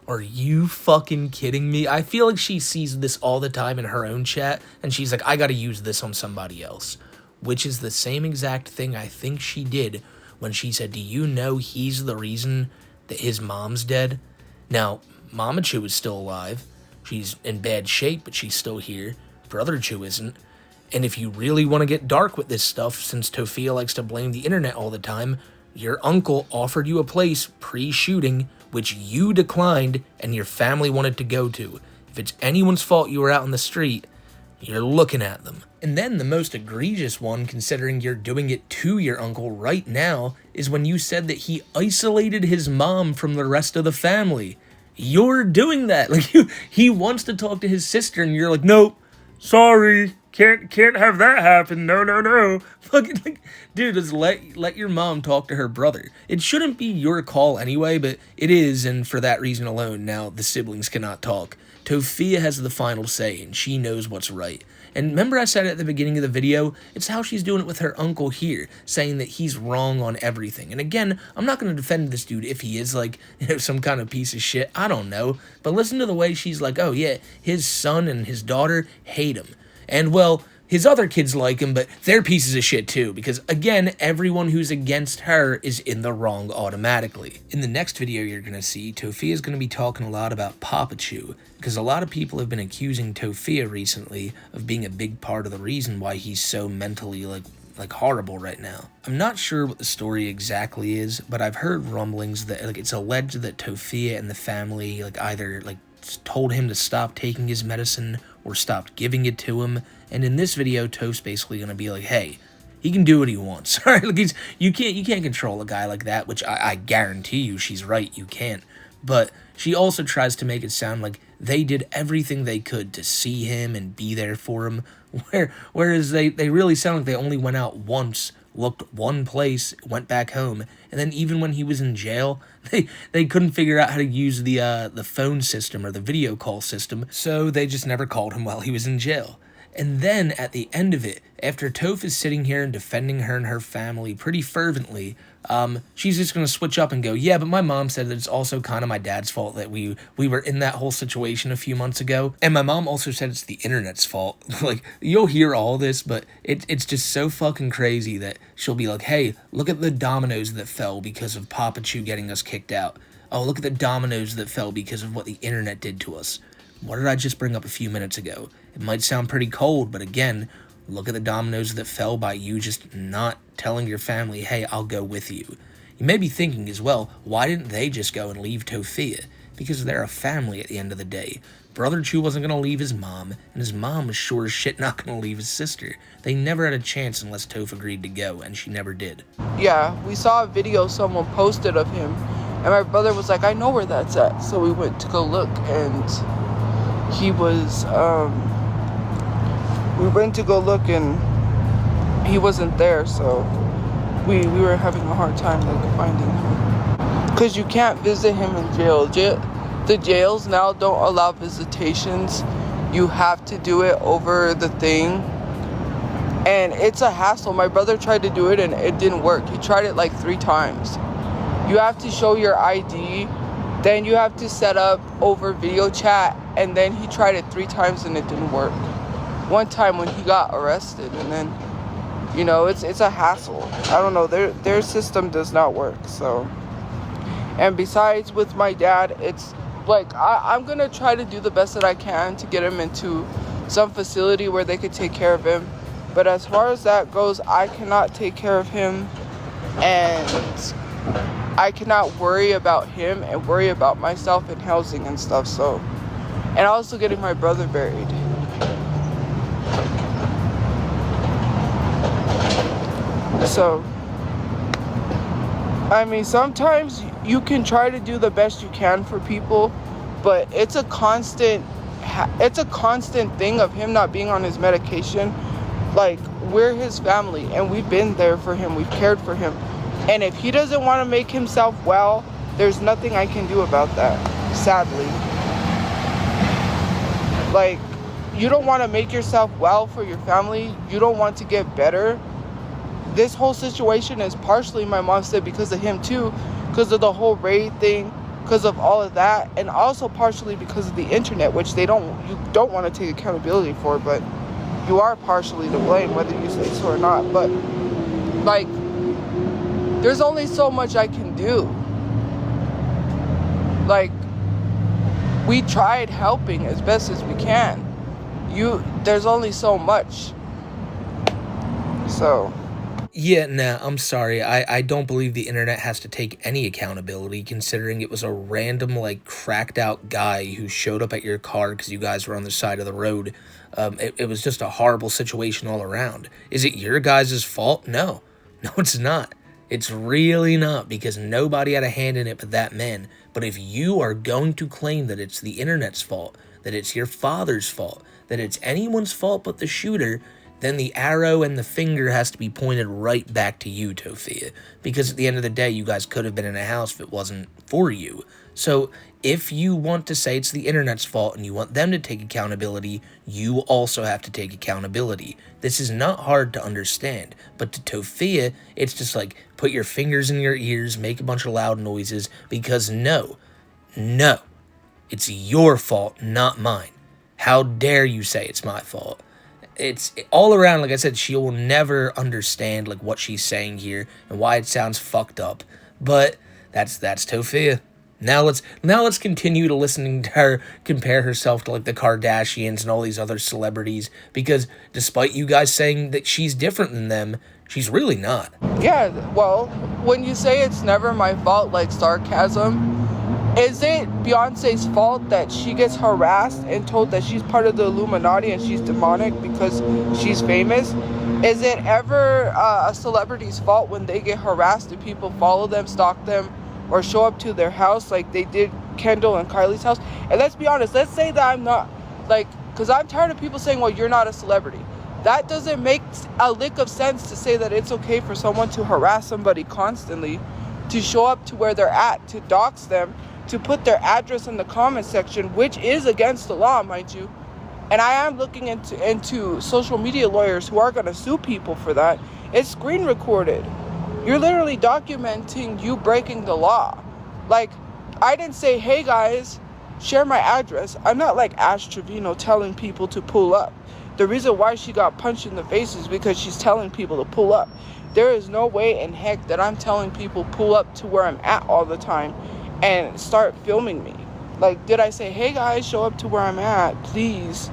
Are you fucking kidding me? I feel like she sees this all the time in her own chat, and she's like, I gotta use this on somebody else. Which is the same exact thing I think she did when she said, do you know he's the reason that his mom's dead? Now, Mama Chu is still alive. She's in bad shape, but she's still here. Brother Chu isn't. And if you really want to get dark with this stuff, since Tophia likes to blame the internet all the time, your uncle offered you a place pre-shooting, which you declined and your family wanted to go to. If it's anyone's fault you were out on the street, you're looking at them. And then the most egregious one, considering you're doing it to your uncle right now, is when you said that he isolated his mom from the rest of the family. You're doing that. Like, he wants to talk to his sister and you're like, nope, sorry, can't have that happen. No. Fucking, like, dude, just let your mom talk to her brother. It shouldn't be your call anyway, but it is, and for that reason alone, now the siblings cannot talk. Tophia has the final say, and she knows what's right. And remember I said at the beginning of the video, it's how she's doing it with her uncle here, saying that he's wrong on everything. And again, I'm not going to defend this dude if he is like, you know, some kind of piece of shit. I don't know. But listen to the way she's like, oh yeah, his son and his daughter hate him. And well, his other kids like him, but they're pieces of shit too, because again, everyone who's against her is in the wrong automatically. In the next video you're going to see, Tophia is going to be talking a lot about Tophiachu, because a lot of people have been accusing Tophia recently of being a big part of the reason why he's so mentally like horrible right now. I'm not sure what the story exactly is, but I've heard rumblings that like it's alleged that Tophia and the family like either like told him to stop taking his medicine or stopped giving it to him. And in this video, Toph's basically gonna be like, hey, he can do what he wants. Right? Like you can't control a guy like that, which I guarantee you she's right, you can't. But she also tries to make it sound like they did everything they could to see him and be there for him, whereas they really sound like they only went out once, looked one place, went back home, and then even when he was in jail, they couldn't figure out how to use the phone system or the video call system, so they just never called him while he was in jail. And then at the end of it, after Toph is sitting here and defending her and her family pretty fervently, she's just going to switch up and go, yeah, but my mom said that it's also kind of my dad's fault that we were in that whole situation a few months ago. And my mom also said it's the internet's fault. Like, you'll hear all this, but it's just so fucking crazy that she'll be like, hey, look at the dominoes that fell because of Tophiachu getting us kicked out. Oh, look at the dominoes that fell because of what the internet did to us. What did I just bring up a few minutes ago? It might sound pretty cold, but again, look at the dominoes that fell by you just not telling your family, hey, I'll go with you. You may be thinking as well, why didn't they just go and leave Tophia? Because they're a family at the end of the day. Brother Chu wasn't going to leave his mom, and his mom was sure as shit not going to leave his sister. They never had a chance unless Toph agreed to go, and she never did. Yeah, we saw a video someone posted of him, and my brother was like, I know where that's at. So we went to go look, and he was, we went to go look, and he wasn't there, so we were having a hard time like finding him. Because you can't visit him in jail. The jails now don't allow visitations. You have to do it over the thing. And it's a hassle. My brother tried to do it and it didn't work. He tried it like 3 times. You have to show your ID. Then you have to set up over video chat. And then he tried it 3 times and it didn't work. One time when he got arrested, and then, you know, it's a hassle. I don't know, their system does not work. So, and besides with my dad, it's like I'm gonna try to do the best that I can to get him into some facility where they could take care of him. But as far as that goes, I cannot take care of him, and I cannot worry about him and worry about myself and housing and stuff. So, and also getting my brother buried. So, I mean, sometimes you can try to do the best you can for people, but it's a constant thing of him not being on his medication. Like, we're his family, and we've been there for him. We've cared for him. And if he doesn't want to make himself well, there's nothing I can do about that, sadly. Like, you don't want to make yourself well for your family. You don't want to get better. This whole situation is partially, my mom said, because of him too, because of the whole raid thing, because of all of that, and also partially because of the internet, which you don't want to take accountability for, but you are partially to blame, whether you say so or not. But like, there's only so much I can do. Like, we tried helping as best as we can. There's only so much. So. Yeah, nah, I'm sorry. I don't believe the internet has to take any accountability, considering it was a random, like, cracked out guy who showed up at your car because you guys were on the side of the road. It was just a horrible situation all around. Is it your guys' fault? No. No, it's not. It's really not, because nobody had a hand in it but that man. But if you are going to claim that it's the internet's fault, that it's your father's fault, that it's anyone's fault but the shooter, then the arrow and the finger has to be pointed right back to you, Tophia. Because at the end of the day, you guys could have been in a house if it wasn't for you. So if you want to say it's the internet's fault and you want them to take accountability, you also have to take accountability. This is not hard to understand. But to Tophia, it's just like, put your fingers in your ears, make a bunch of loud noises, because no, it's your fault, not mine. How dare you say it's my fault? It's all around, like I said, she will never understand like what she's saying here and why it sounds fucked up. But that's Tophia. Now let's continue to listening to her compare herself to like the Kardashians and all these other celebrities, because despite you guys saying that she's different than them, she's really not. Yeah, well, when you say it's never my fault, like sarcasm, is it Beyonce's fault that she gets harassed and told that she's part of the Illuminati and she's demonic because she's famous? Is it ever a celebrity's fault when they get harassed and people follow them, stalk them, or show up to their house like they did Kendall and Kylie's house? And let's be honest, let's say that I'm not, like, because I'm tired of people saying, well, you're not a celebrity. That doesn't make a lick of sense to say that it's okay for someone to harass somebody constantly, to show up to where they're at, to dox them, to put their address in the comment section, which is against the law, mind you. And I am looking into social media lawyers who are going to sue people for that. It's screen recorded. You're literally documenting you breaking the law. Like, I didn't say, hey guys, share my address. I'm not like Ash Trevino telling people to pull up. The reason why she got punched in the face is because she's telling people to pull up. There is no way in heck that I'm telling people pull up to where I'm at all the time and start filming me. Like, did I say, hey guys, show up to where I'm at, please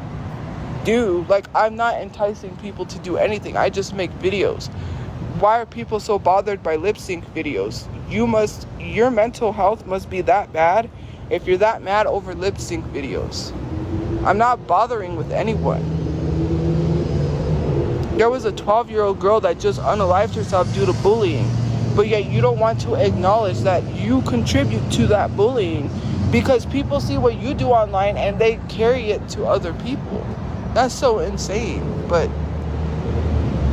do? Like, I'm not enticing people to do anything. I just make videos. Why are people so bothered by lip sync videos? Your mental health must be that bad if you're that mad over lip sync videos. I'm not bothering with anyone. There was a 12-year-old girl that just unalived herself due to bullying. But yet you don't want to acknowledge that you contribute to that bullying, because people see what you do online and they carry it to other people. That's so insane. But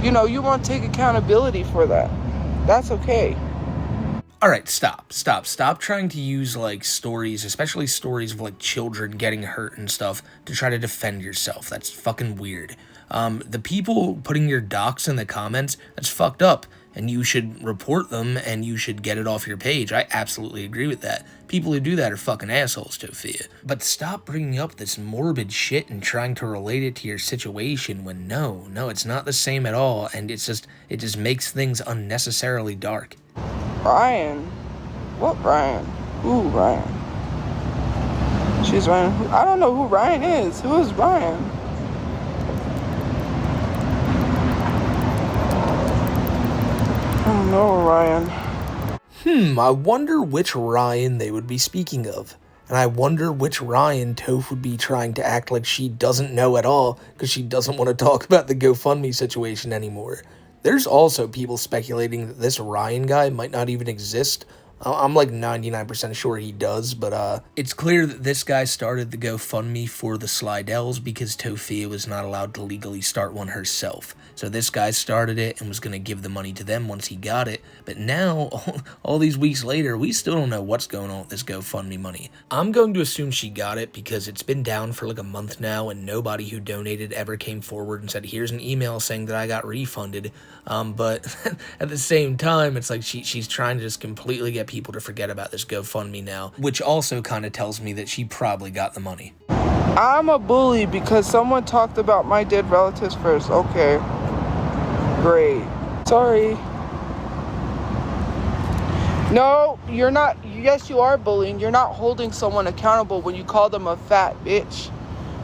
You know, you want to take accountability for that. That's okay. Alright, stop trying to use, like, stories, especially stories of, like, children getting hurt and stuff, to try to defend yourself. That's fucking weird. The people putting your docs in the comments, that's fucked up, and you should report them, and you should get it off your page. I absolutely agree with that. People who do that are fucking assholes, Tophia. But stop bringing up this morbid shit and trying to relate it to your situation when no, it's not the same at all, and it just makes things unnecessarily dark. Ryan? What Ryan? Who Ryan? She's Ryan. I don't know who Ryan is. Who is Ryan? I don't know Ryan. I wonder which Ryan they would be speaking of. And I wonder which Ryan Toph would be trying to act like she doesn't know at all because she doesn't want to talk about the GoFundMe situation anymore. There's also people speculating that this Ryan guy might not even exist. I'm like 99% sure he does, but it's clear that this guy started the GoFundMe for the Slidells because Tophia was not allowed to legally start one herself. So this guy started it and was going to give the money to them once he got it. But now, all these weeks later, we still don't know what's going on with this GoFundMe money. I'm going to assume she got it because it's been down for like a month now and nobody who donated ever came forward and said, here's an email saying that I got refunded. But at the same time, it's like she's trying to just completely get people to forget about this GoFundMe now, which also kind of tells me that she probably got the money. I'm a bully because someone talked about my dead relatives first. Okay. Great. Sorry. No, you're not. Yes, you are bullying. You're not holding someone accountable when you call them a fat bitch.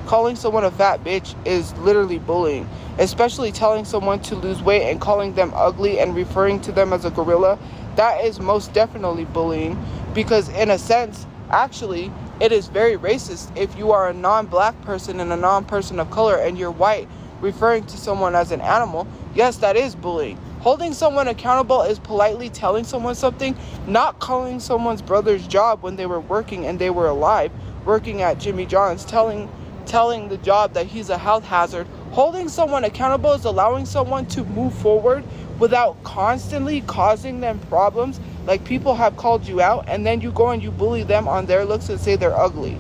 Calling someone a fat bitch is literally bullying. Especially telling someone to lose weight and calling them ugly and referring to them as a gorilla. That is most definitely bullying. Because in a sense, actually, it is very racist if you are a non-black person and a non-person of color and you're white, referring to someone as an animal. Yes, that is bullying. Holding someone accountable is politely telling someone something, not calling someone's brother's job when they were working and they were alive, working at Jimmy John's, telling the job that he's a health hazard. Holding someone accountable is allowing someone to move forward without constantly causing them problems. Like people have called you out and then you go and you bully them on their looks and say they're ugly.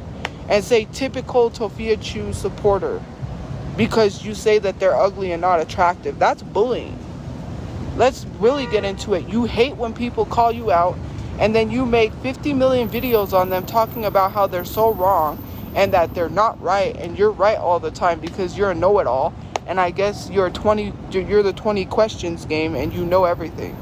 And say typical Tophiachu supporter. Because you say that they're ugly and not attractive. That's bullying. Let's really get into it. You hate when people call you out and then you make 50 million videos on them talking about how they're so wrong and that they're not right and you're right all the time because you're a know-it-all. And I guess you're the 20 questions game and you know everything.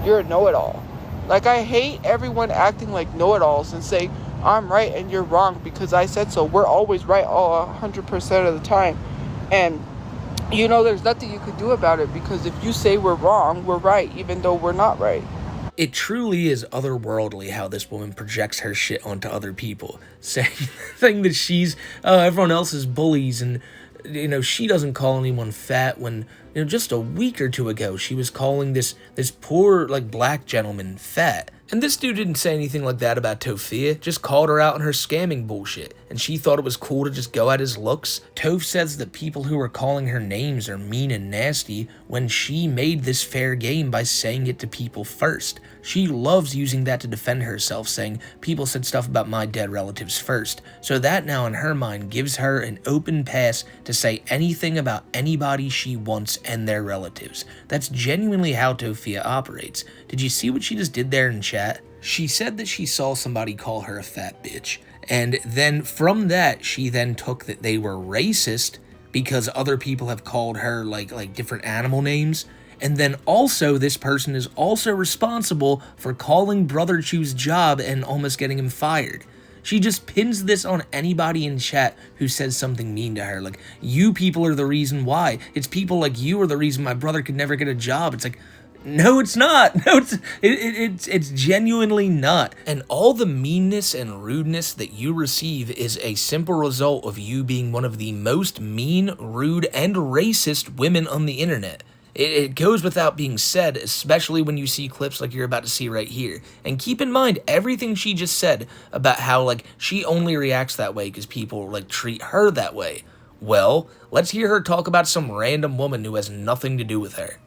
You're a know-it-all. Like, I hate everyone acting like know-it-alls and say, I'm right and you're wrong because I said so. We're always right all 100% of the time. And, you know, there's nothing you could do about it because if you say we're wrong, we're right, even though we're not right. It truly is otherworldly how this woman projects her shit onto other people, saying that she's, everyone else is bullies and, you know, she doesn't call anyone fat when, you know, just a week or two ago, she was calling this poor, like, black gentleman fat. And this dude didn't say anything like that about Tophia, just called her out on her scamming bullshit, and she thought it was cool to just go at his looks. Toph says that people who are calling her names are mean and nasty when she made this fair game by saying it to people first. She loves using that to defend herself, saying, people said stuff about my dead relatives first. So that now in her mind gives her an open pass to say anything about anybody she wants and their relatives. That's genuinely how Tophia operates. Did you see what she just did there in chat? She said that she saw somebody call her a fat bitch, and then from that, she then took that they were racist because other people have called her like different animal names. And then also, this person is also responsible for calling Brother Chu's job and almost getting him fired. She just pins this on anybody in chat who says something mean to her. Like, you people are the reason why. It's people like you are the reason my brother could never get a job. It's like, no, it's not. No, it's genuinely not. And all the meanness and rudeness that you receive is a simple result of you being one of the most mean, rude, and racist women on the internet. It goes without being said, especially when you see clips like you're about to see right here. And keep in mind everything she just said about how, like, she only reacts that way because people, like, treat her that way. Well, let's hear her talk about some random woman who has nothing to do with her.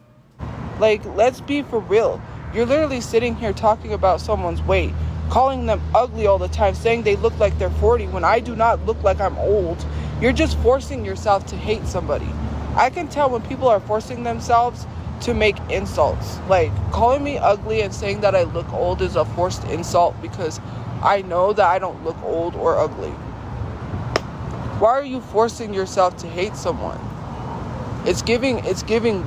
Like, let's be for real. You're literally sitting here talking about someone's weight, calling them ugly all the time, saying they look like they're 40 when I do not look like I'm old. You're just forcing yourself to hate somebody. I can tell when people are forcing themselves to make insults. Like, calling me ugly and saying that I look old is a forced insult because I know that I don't look old or ugly. Why are you forcing yourself to hate someone? It's giving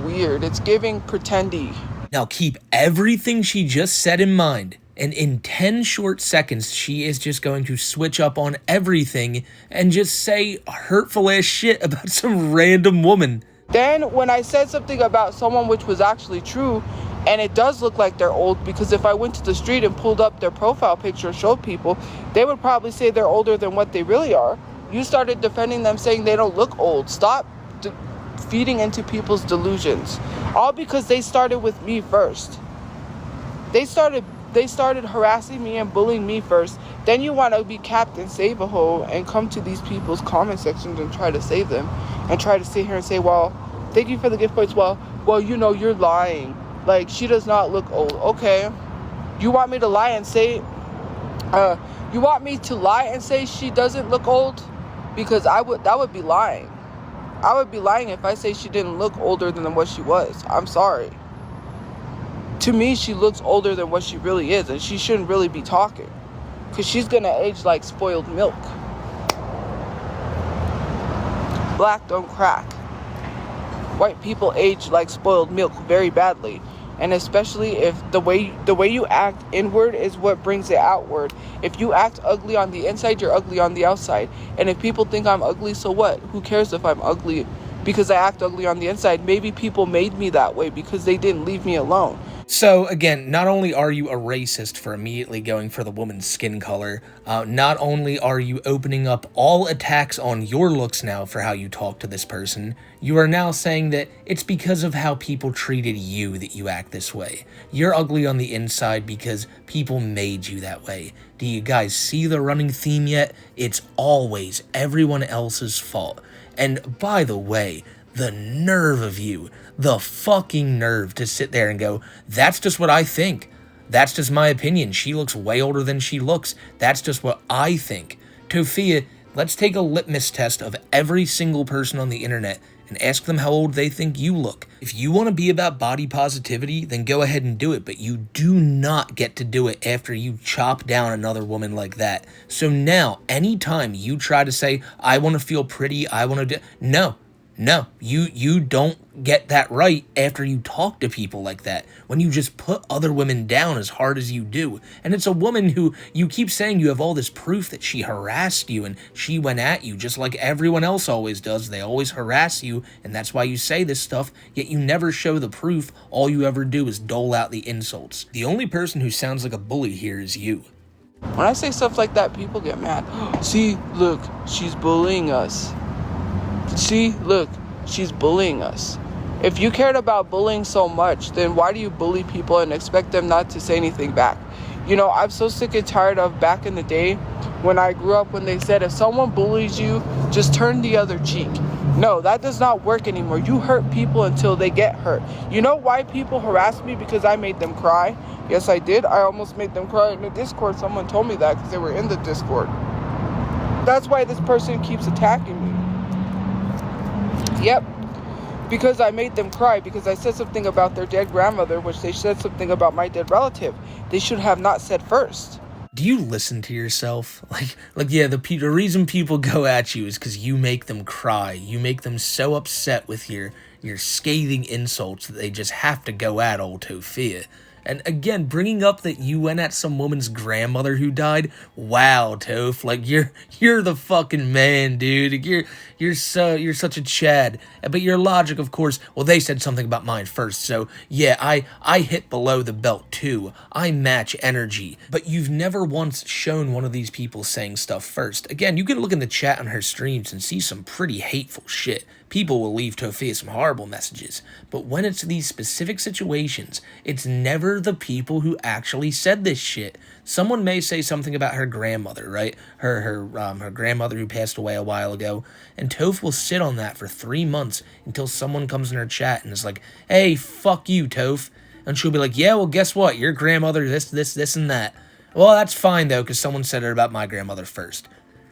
weird. It's giving pretendy. Now keep everything she just said in mind, and in 10 short seconds, she is just going to switch up on everything and just say hurtful ass shit about some random woman. Then when I said something about someone which was actually true, and it does look like they're old, because if I went to the street and pulled up their profile picture and showed people, they would probably say they're older than what they really are. You started defending them, saying they don't look old. Stop feeding into people's delusions. All because they started with me first. They started harassing me and bullying me first. Then you want to be Captain Save-A-Ho and come to these people's comment sections and try to save them. And try to sit here and say, well, thank you for the gift points. Well, you know, you're lying. Like, she does not look old. Okay. You want me to lie and say, she doesn't look old? Because that would be lying. I would be lying if I say she didn't look older than what she was. I'm sorry. To me, she looks older than what she really is, and she shouldn't really be talking. Because she's going to age like spoiled milk. Black don't crack. White people age like spoiled milk very badly. And especially if the way you act inward is what brings it outward. If you act ugly on the inside, you're ugly on the outside. And if people think I'm ugly, so what? Who cares if I'm ugly because I act ugly on the inside? Maybe people made me that way because they didn't leave me alone. So again, not only are you a racist for immediately going for the woman's skin color, not only are you opening up all attacks on your looks now for how you talk to this person, you are now saying that it's because of how people treated you that you act this way. You're ugly on the inside because people made you that way. Do you guys see the running theme yet? It's always everyone else's fault. And by the way, the nerve of you, the fucking nerve to sit there and go, that's just what I think. That's just my opinion. She looks way older than she looks. That's just what I think. Tophia, let's take a litmus test of every single person on the internet and ask them how old they think you look. If you want to be about body positivity, then go ahead and do it, but you do not get to do it after you chop down another woman like that. So now, anytime you try to say, I want to feel pretty, I want to do... No, you don't get that right after you talk to people like that, when you just put other women down as hard as you do. And it's a woman who you keep saying you have all this proof that she harassed you and she went at you just like everyone else always does. They always harass you, and that's why you say this stuff, yet you never show the proof. All you ever do is dole out the insults. The only person who sounds like a bully here is you. When I say stuff like that, people get mad. See, look, she's bullying us. See, look, she's bullying us. If you cared about bullying so much, then why do you bully people and expect them not to say anything back? You know, I'm so sick and tired of back in the day when I grew up, when they said if someone bullies you, just turn the other cheek. No, that does not work anymore. You hurt people until they get hurt. You know why people harass me? Because I made them cry. Yes, I did. I almost made them cry in the Discord. Someone told me that because they were in the Discord. That's why this person keeps attacking me. Yep, because I made them cry, because I said something about their dead grandmother, which they said something about my dead relative. They should have not said first. Do you listen to yourself? Yeah, the reason people go at you is because you make them cry. You make them so upset with your scathing insults that they just have to go at old Tophia. And again, bringing up that you went at some woman's grandmother who died, wow, Toph, like you're the fucking man, dude. You're such a Chad. But your logic, of course, well, they said something about mine first, so yeah, I hit below the belt too. I match energy. But you've never once shown one of these people saying stuff first. Again, you can look in the chat on her streams and see some pretty hateful shit. People will leave Tophia some horrible messages. But when it's these specific situations, it's never never the people who actually said this shit. Someone may say something about her grandmother, right? Her grandmother who passed away a while ago, and Toph will sit on that for 3 months until someone comes in her chat and is like, hey, fuck you, Toph. And she'll be like, yeah, well, guess what? Your grandmother, this, and that. Well, that's fine, though, because someone said it about my grandmother first.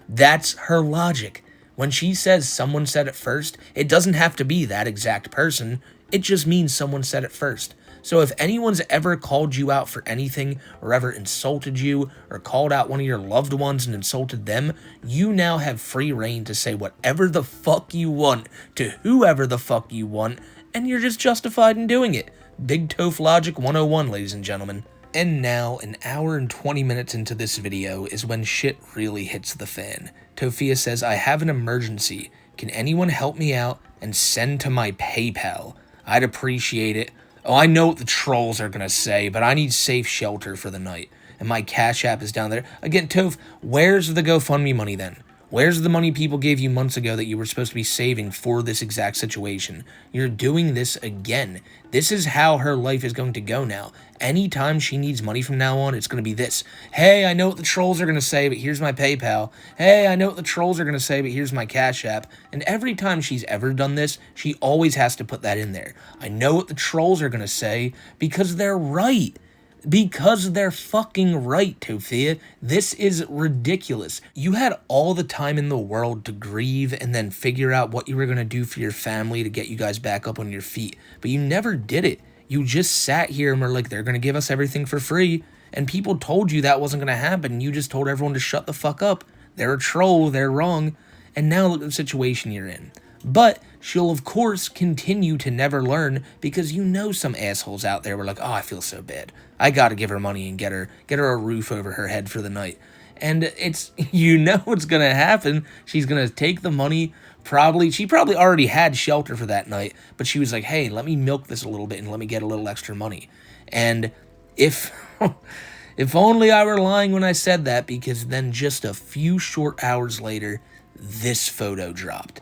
That's her logic. When she says someone said it first, it doesn't have to be that exact person. It just means someone said it first. So if anyone's ever called you out for anything, or ever insulted you, or called out one of your loved ones and insulted them, you now have free reign to say whatever the fuck you want to whoever the fuck you want, and you're just justified in doing it. Big Toph Logic 101, ladies and gentlemen. And now, an hour and 20 minutes into this video is when shit really hits the fan. Tophia says, I have an emergency. Can anyone help me out and send to my PayPal? I'd appreciate it. Oh, I know what the trolls are gonna say, but I need safe shelter for the night. And my Cash App is down there. Again, Toph, where's the GoFundMe money then? Where's the money people gave you months ago that you were supposed to be saving for this exact situation? You're doing this again. This is how her life is going to go now. Anytime she needs money from now on, it's going to be this. Hey, I know what the trolls are going to say, but here's my PayPal. Hey, I know what the trolls are going to say, but here's my Cash App. And every time she's ever done this, she always has to put that in there. I know what the trolls are going to say because they're right. Because they're fucking right, Tophia. This is ridiculous. You had all the time in the world to grieve and then figure out what you were going to do for your family to get you guys back up on your feet. But you never did it. You just sat here and were like, they're going to give us everything for free. And people told you that wasn't going to happen. And you just told everyone to shut the fuck up. They're a troll. They're wrong. And now look at the situation you're in. But she'll, of course, continue to never learn because you know some assholes out there were like, oh, I feel so bad. I gotta give her money and get her a roof over her head for the night. And it's, you know what's gonna happen. She's gonna take the money, she probably already had shelter for that night, but she was like, hey, let me milk this a little bit and let me get a little extra money. And if only I were lying when I said that, because then just a few short hours later, this photo dropped.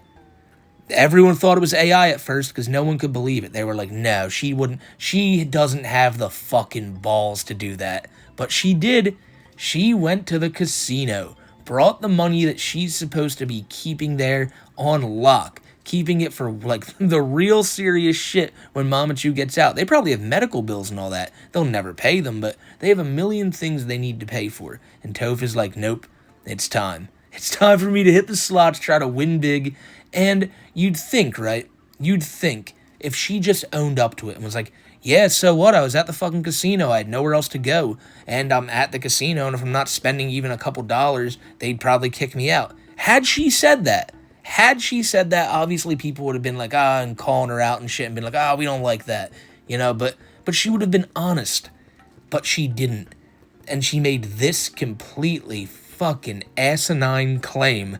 Everyone thought it was AI at first because no one could believe it. They were like, no, she wouldn't. She doesn't have the fucking balls to do that. But she did. She went to the casino, brought the money that she's supposed to be keeping there on lock, keeping it for like the real serious shit when Mama Chu gets out. They probably have medical bills and all that. They'll never pay them, but they have a million things they need to pay for. And Toph is like, nope, it's time. It's time for me to hit the slots, try to win big. And you'd think, right? You'd think if she just owned up to it and was like, yeah, so what? I was at the fucking casino. I had nowhere else to go. And I'm at the casino, and if I'm not spending even a couple dollars, they'd probably kick me out. Had she said that, obviously people would have been like, and calling her out and shit and been like, we don't like that. You know, but she would have been honest. But she didn't. And she made this completely fucking asinine claim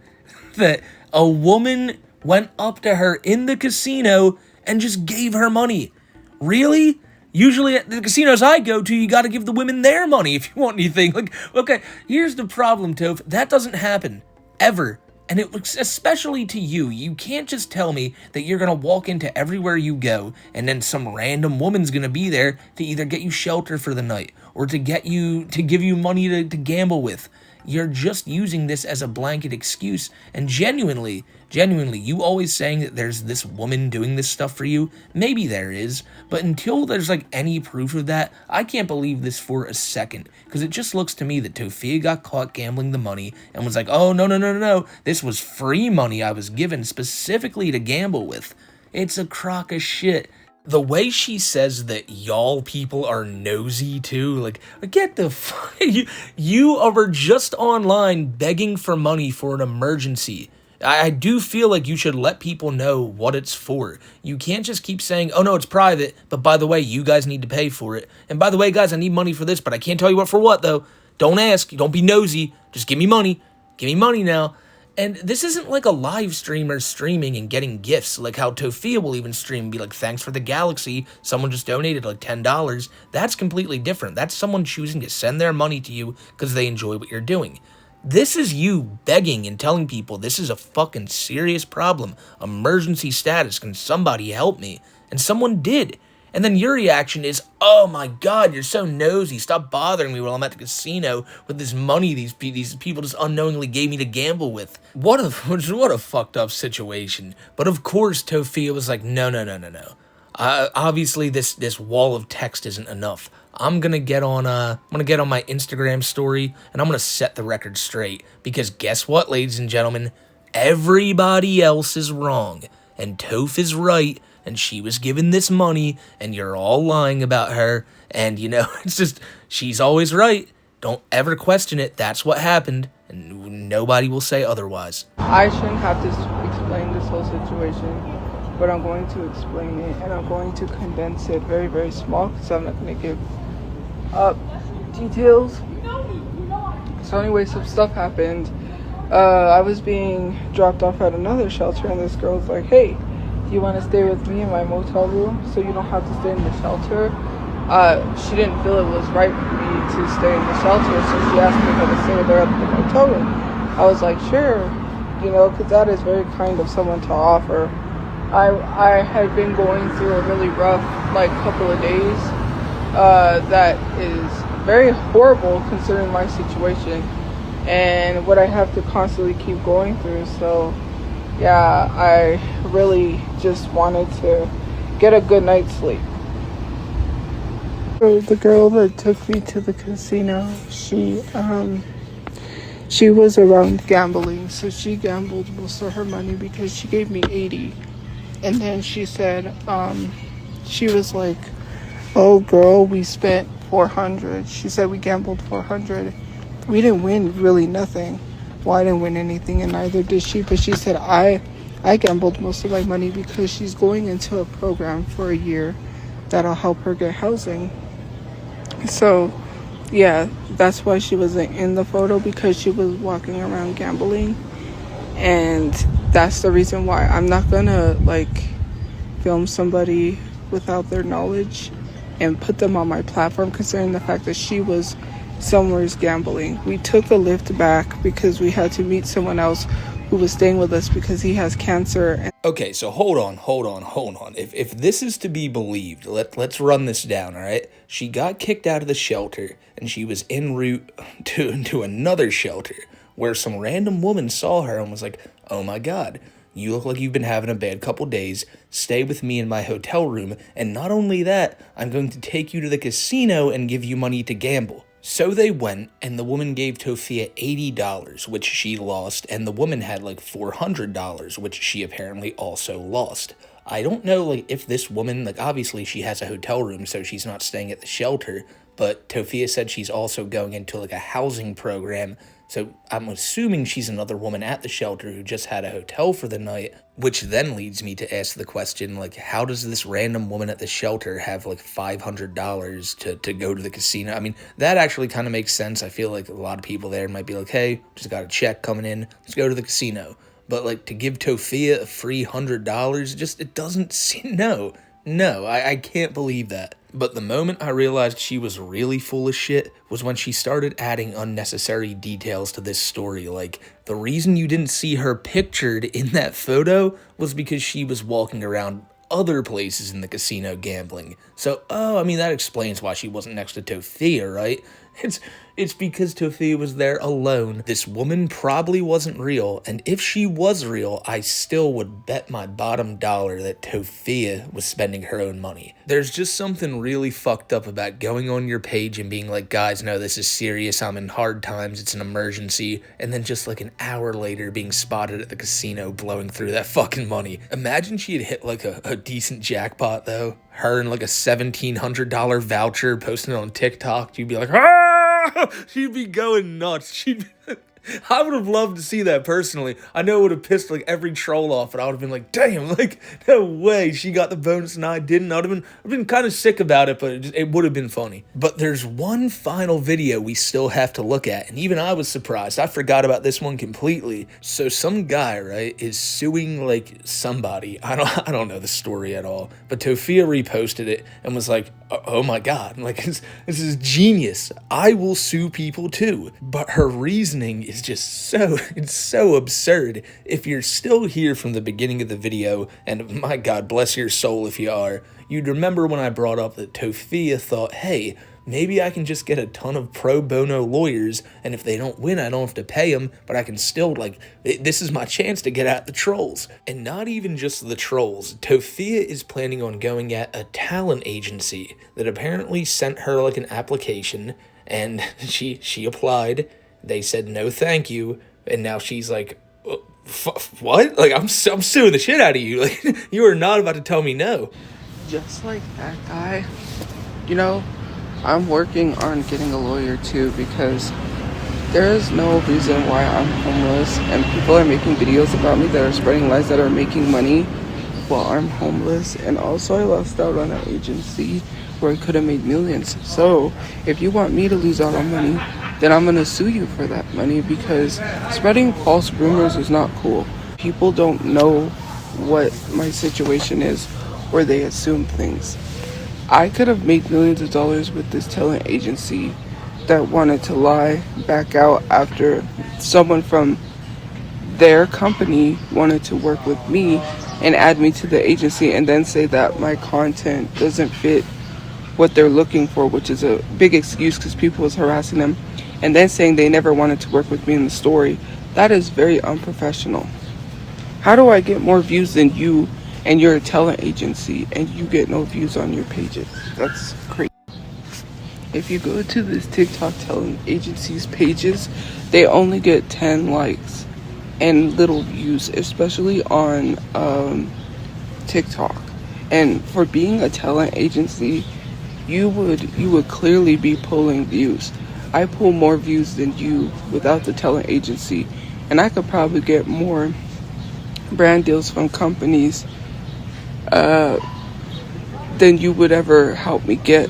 that a woman went up to her in the casino and just gave her money. Really? Usually at the casinos I go to, you gotta give the women their money if you want anything. Like, okay, here's the problem, Toph. That doesn't happen. Ever. And it looks, especially to you, you can't just tell me that you're gonna walk into everywhere you go and then some random woman's gonna be there to either get you shelter for the night or to give you money to gamble with. You're just using this as a blanket excuse, and genuinely, you always saying that there's this woman doing this stuff for you. Maybe there is, but until there's like any proof of that, I can't believe this for a second, because it just looks to me that Tophia got caught gambling the money and was like, oh, no, this was free money I was given specifically to gamble with. It's a crock of shit. The way she says that y'all people are nosy too, like, get the fuck, you are just online begging for money for an emergency. I do feel like you should let people know what it's for. You can't just keep saying, oh no, it's private, but by the way, you guys need to pay for it. And by the way, guys, I need money for this, but I can't tell you what for what though. Don't ask, don't be nosy, just give me money. Give me money now. And this isn't like a live streamer streaming and getting gifts, like how Tophia will even stream and be like, thanks for the galaxy, someone just donated like $10. That's completely different. That's someone choosing to send their money to you because they enjoy what you're doing. This is you begging and telling people this is a fucking serious problem. Emergency status, can somebody help me? And someone did. And then your reaction is, oh my God, you're so nosy. Stop bothering me while I'm at the casino with this money these people just unknowingly gave me to gamble with. What a fucked up situation. But of course, Tophia was like, no. Obviously, this wall of text isn't enough. I'm gonna get on my Instagram story and I'm gonna set the record straight, because guess what, ladies and gentlemen, everybody else is wrong and Toph is right, and she was given this money and you're all lying about her, and it's just, she's always right. Don't ever question it. That's what happened, and nobody will say otherwise. I shouldn't have to explain this whole situation, but I'm going to explain it, and I'm going to condense it very, very small, because I'm not going to give up details. So anyway, some stuff happened. I was being dropped off at another shelter, and this girl was like, hey, do you want to stay with me in my motel room so you don't have to stay in the shelter? She didn't feel it was right for me to stay in the shelter, so she asked me if I could stay with her at the motel room. I was like, sure, because that is very kind of someone to offer. I had been going through a really rough, couple of days that is very horrible considering my situation and what I have to constantly keep going through. So, yeah, I really just wanted to get a good night's sleep. So the girl that took me to the casino, she was around gambling, so she gambled most of her money because she gave me 80. And then she said, she was like, oh girl, we spent 400. She said we gambled 400. We didn't win really nothing. Well, I didn't win anything, and neither did she. But she said I gambled most of my money because she's going into a program for a year that'll help her get housing. So, yeah, that's why she wasn't in the photo, because she was walking around gambling. And that's the reason why I'm not gonna film somebody without their knowledge and put them on my platform, considering the fact that she was somewhere's gambling. We took a lift back because we had to meet someone else who was staying with us because he has cancer. Okay, so hold on. If this is to be believed, let's run this down, all right? She got kicked out of the shelter, and she was en route to another shelter, where some random woman saw her and was like, oh my God, you look like you've been having a bad couple days. Stay with me in my hotel room, and not only that, I'm going to take you to the casino and give you money to gamble. So they went, and the woman gave Tophia $80, which she lost, and the woman had $400, which she apparently also lost. I don't know if this woman, obviously she has a hotel room, so she's not staying at the shelter, but Tophia said she's also going into a housing program. So I'm assuming she's another woman at the shelter who just had a hotel for the night, which then leads me to ask the question, how does this random woman at the shelter have $500 to go to the casino? I mean, that actually kind of makes sense. I feel like a lot of people there might be like, hey, just got a check coming in, let's go to the casino. But to give Tophia a free $100, it doesn't seem, no, I can't believe that. But the moment I realized she was really full of shit was when she started adding unnecessary details to this story. The reason you didn't see her pictured in that photo was because she was walking around other places in the casino gambling. So, that explains why she wasn't next to Tophia, right? It's because Tophia was there alone. This woman probably wasn't real, and if she was real, I still would bet my bottom dollar that Tophia was spending her own money. There's just something really fucked up about going on your page and being like, guys, no, this is serious, I'm in hard times, it's an emergency, and then just an hour later being spotted at the casino blowing through that fucking money. Imagine she had hit a decent jackpot though. Her and a $1,700 voucher posting it on TikTok, you'd be like, ah! She'd be going nuts. I would have loved to see that personally. I know it would have pissed every troll off, but I would have been like, damn, no way she got the bonus and I didn't. I've been kind of sick about it, but it would have been funny. But there's one final video we still have to look at, and even I was surprised. I forgot about this one completely. So some guy, right, is suing somebody. I don't know the story at all, but Tophia reposted it and was like, oh my God, this is genius. I will sue people too. But her reasoning is is just it's so absurd. If you're still here from the beginning of the video, and my God bless your soul if you are, you'd remember when I brought up that Tophia thought, hey, maybe I can just get a ton of pro bono lawyers, and if they don't win, I don't have to pay them, but I can still, like, this is my chance to get at the trolls. And not even just the trolls. Tophia is planning on going at a talent agency that apparently sent her, like, an application, and she applied. They said no thank you, and now she's like, what? Like, I'm suing the shit out of you. Like, you are not about to tell me no. Just like that guy, you know, I'm working on getting a lawyer too, because there is no reason why I'm homeless and people are making videos about me that are spreading lies that are making money while I'm homeless. And also I lost out on an agency where I could have made millions. So if you want me to lose out on money, then I'm gonna sue you for that money, because spreading false rumors is not cool. People don't know what my situation is, or they assume things. I could have made millions of dollars with this talent agency that wanted to lie back out after someone from their company wanted to work with me and add me to the agency, and then say that my content doesn't fit what they're looking for, which is a big excuse because people was harassing them, and then saying they never wanted to work with me in the story. That is very unprofessional. How do I get more views than you, and you're a talent agency, and you get no views on your pages? That's crazy. If you go to this TikTok talent agency's pages, they only get 10 likes and little views, especially on TikTok. And for being a talent agency, you would clearly be pulling views. I pull more views than you without the talent agency, and I could probably get more brand deals from companies than you would ever help me get.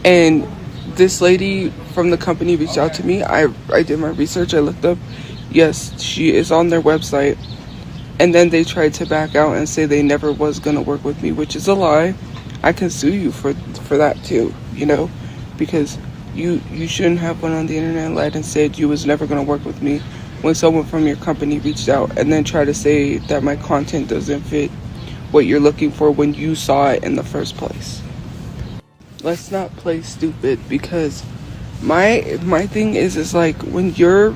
And this lady from the company reached out to me. I did my research. I looked up. Yes, she is on their website. And then they tried to back out and say they never was going to work with me, which is a lie. I can sue you for that too, you know, because you shouldn't have went on the internet and lied and said you was never going to work with me when someone from your company reached out, and then try to say that my content doesn't fit what you're looking for when you saw it in the first place. Let's not play stupid, because my thing is like, when you're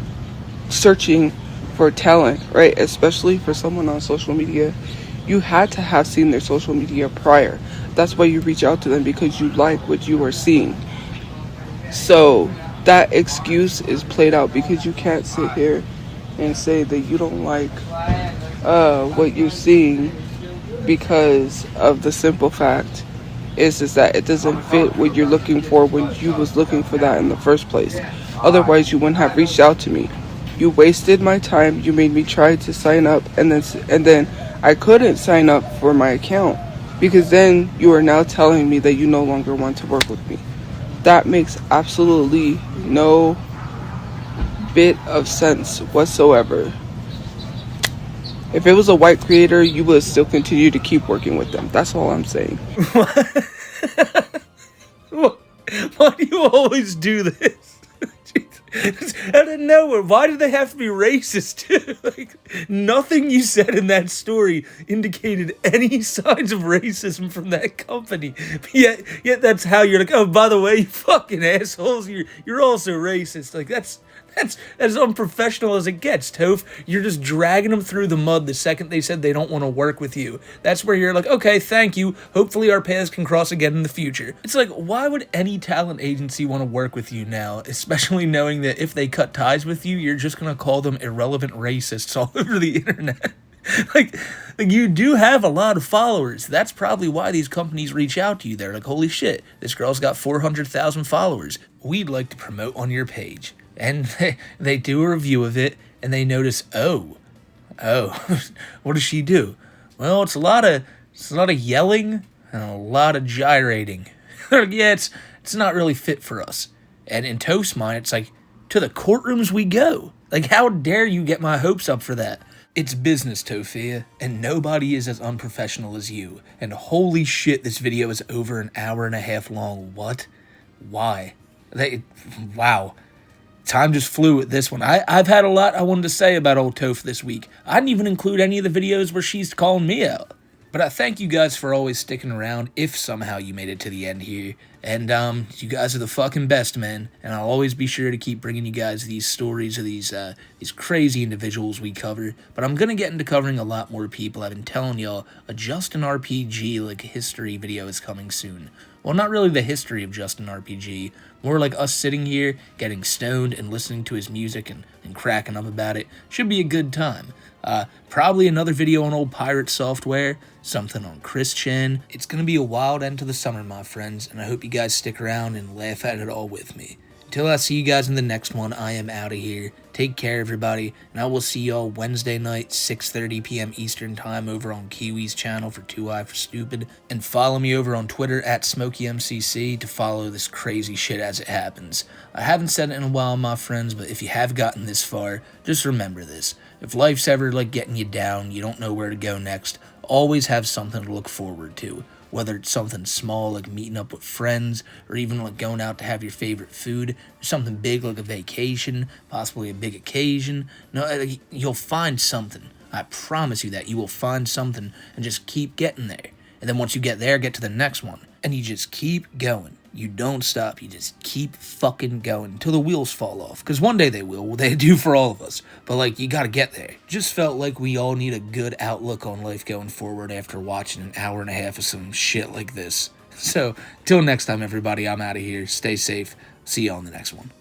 searching for talent, right, especially for someone on social media, you had to have seen their social media prior. That's why you reach out to them, because you like what you are seeing. So that excuse is played out, because you can't sit here and say that you don't like what you're seeing, because of the simple fact is that it doesn't fit what you're looking for when you was looking for that in the first place. Otherwise, you wouldn't have reached out to me. You wasted my time. You made me try to sign up, and then I couldn't sign up for my account, because then you are now telling me that you no longer want to work with me. That makes absolutely no bit of sense whatsoever. If it was a white creator, you would still continue to keep working with them. That's all I'm saying. Why do you always do this? Out of nowhere, why do they have to be racist too? Like, nothing you said in that story indicated any signs of racism from that company. Yet that's how you're like, oh, by the way, you fucking assholes, you're also racist. Like, that's as unprofessional as it gets, Toph. You're just dragging them through the mud the second they said they don't want to work with you. That's where you're like, okay, thank you. Hopefully our paths can cross again in the future. It's like, why would any talent agency want to work with you now? Especially knowing that if they cut ties with you, you're just going to call them irrelevant racists all over the internet. Like, you do have a lot of followers. That's probably why these companies reach out to you. They're like, holy shit, this girl's got 400,000 followers. We'd like to promote on your page. And they do a review of it, and they notice, oh, what does she do? Well, it's a lot of yelling and a lot of gyrating. Yeah, it's not really fit for us. And in Toph's mind, it's like, to the courtrooms we go. Like, how dare you get my hopes up for that? It's business, Tophia, and nobody is as unprofessional as you. And holy shit, this video is over an hour and a half long. What? Why? Wow. time just flew with this one. I've had a lot I wanted to say about old Toph this week. I didn't even include any of the videos where she's calling me out. But I thank you guys for always sticking around, if somehow you made it to the end here. And, you guys are the fucking best, man. And I'll always be sure to keep bringing you guys these stories of these crazy individuals we cover. But I'm gonna get into covering a lot more people. I've been telling y'all, a Justin RPG, like, history video is coming soon. Well, not really the history of Justin RPG, more like us sitting here, getting stoned and listening to his music and cracking up about it. Should be a good time. Probably another video on old pirate software, something on Christian. It's gonna be a wild end to the summer, my friends, and I hope you guys stick around and laugh at it all with me. Until I see you guys in the next one, I am out of here. Take care, everybody, and I will see y'all Wednesday night, 6:30 p.m. Eastern Time over on Kiwi's channel for 2i for Stupid. And follow me over on Twitter at SmokeyMCC to follow this crazy shit as it happens. I haven't said it in a while, my friends, but if you have gotten this far, just remember this. If life's ever, like, getting you down, you don't know where to go next, always have something to look forward to. Whether it's something small like meeting up with friends, or even like going out to have your favorite food, or something big like a vacation, possibly a big occasion. No, you'll find something. I promise you that. You will find something and just keep getting there. And then once you get there, get to the next one. And you just keep going. You don't stop. You just keep fucking going until the wheels fall off. Because one day they will. Well, they do for all of us. But, like, you gotta get there. Just felt like we all need a good outlook on life going forward after watching an hour and a half of some shit like this. So, till next time, everybody, I'm out of here. Stay safe. See y'all in the next one.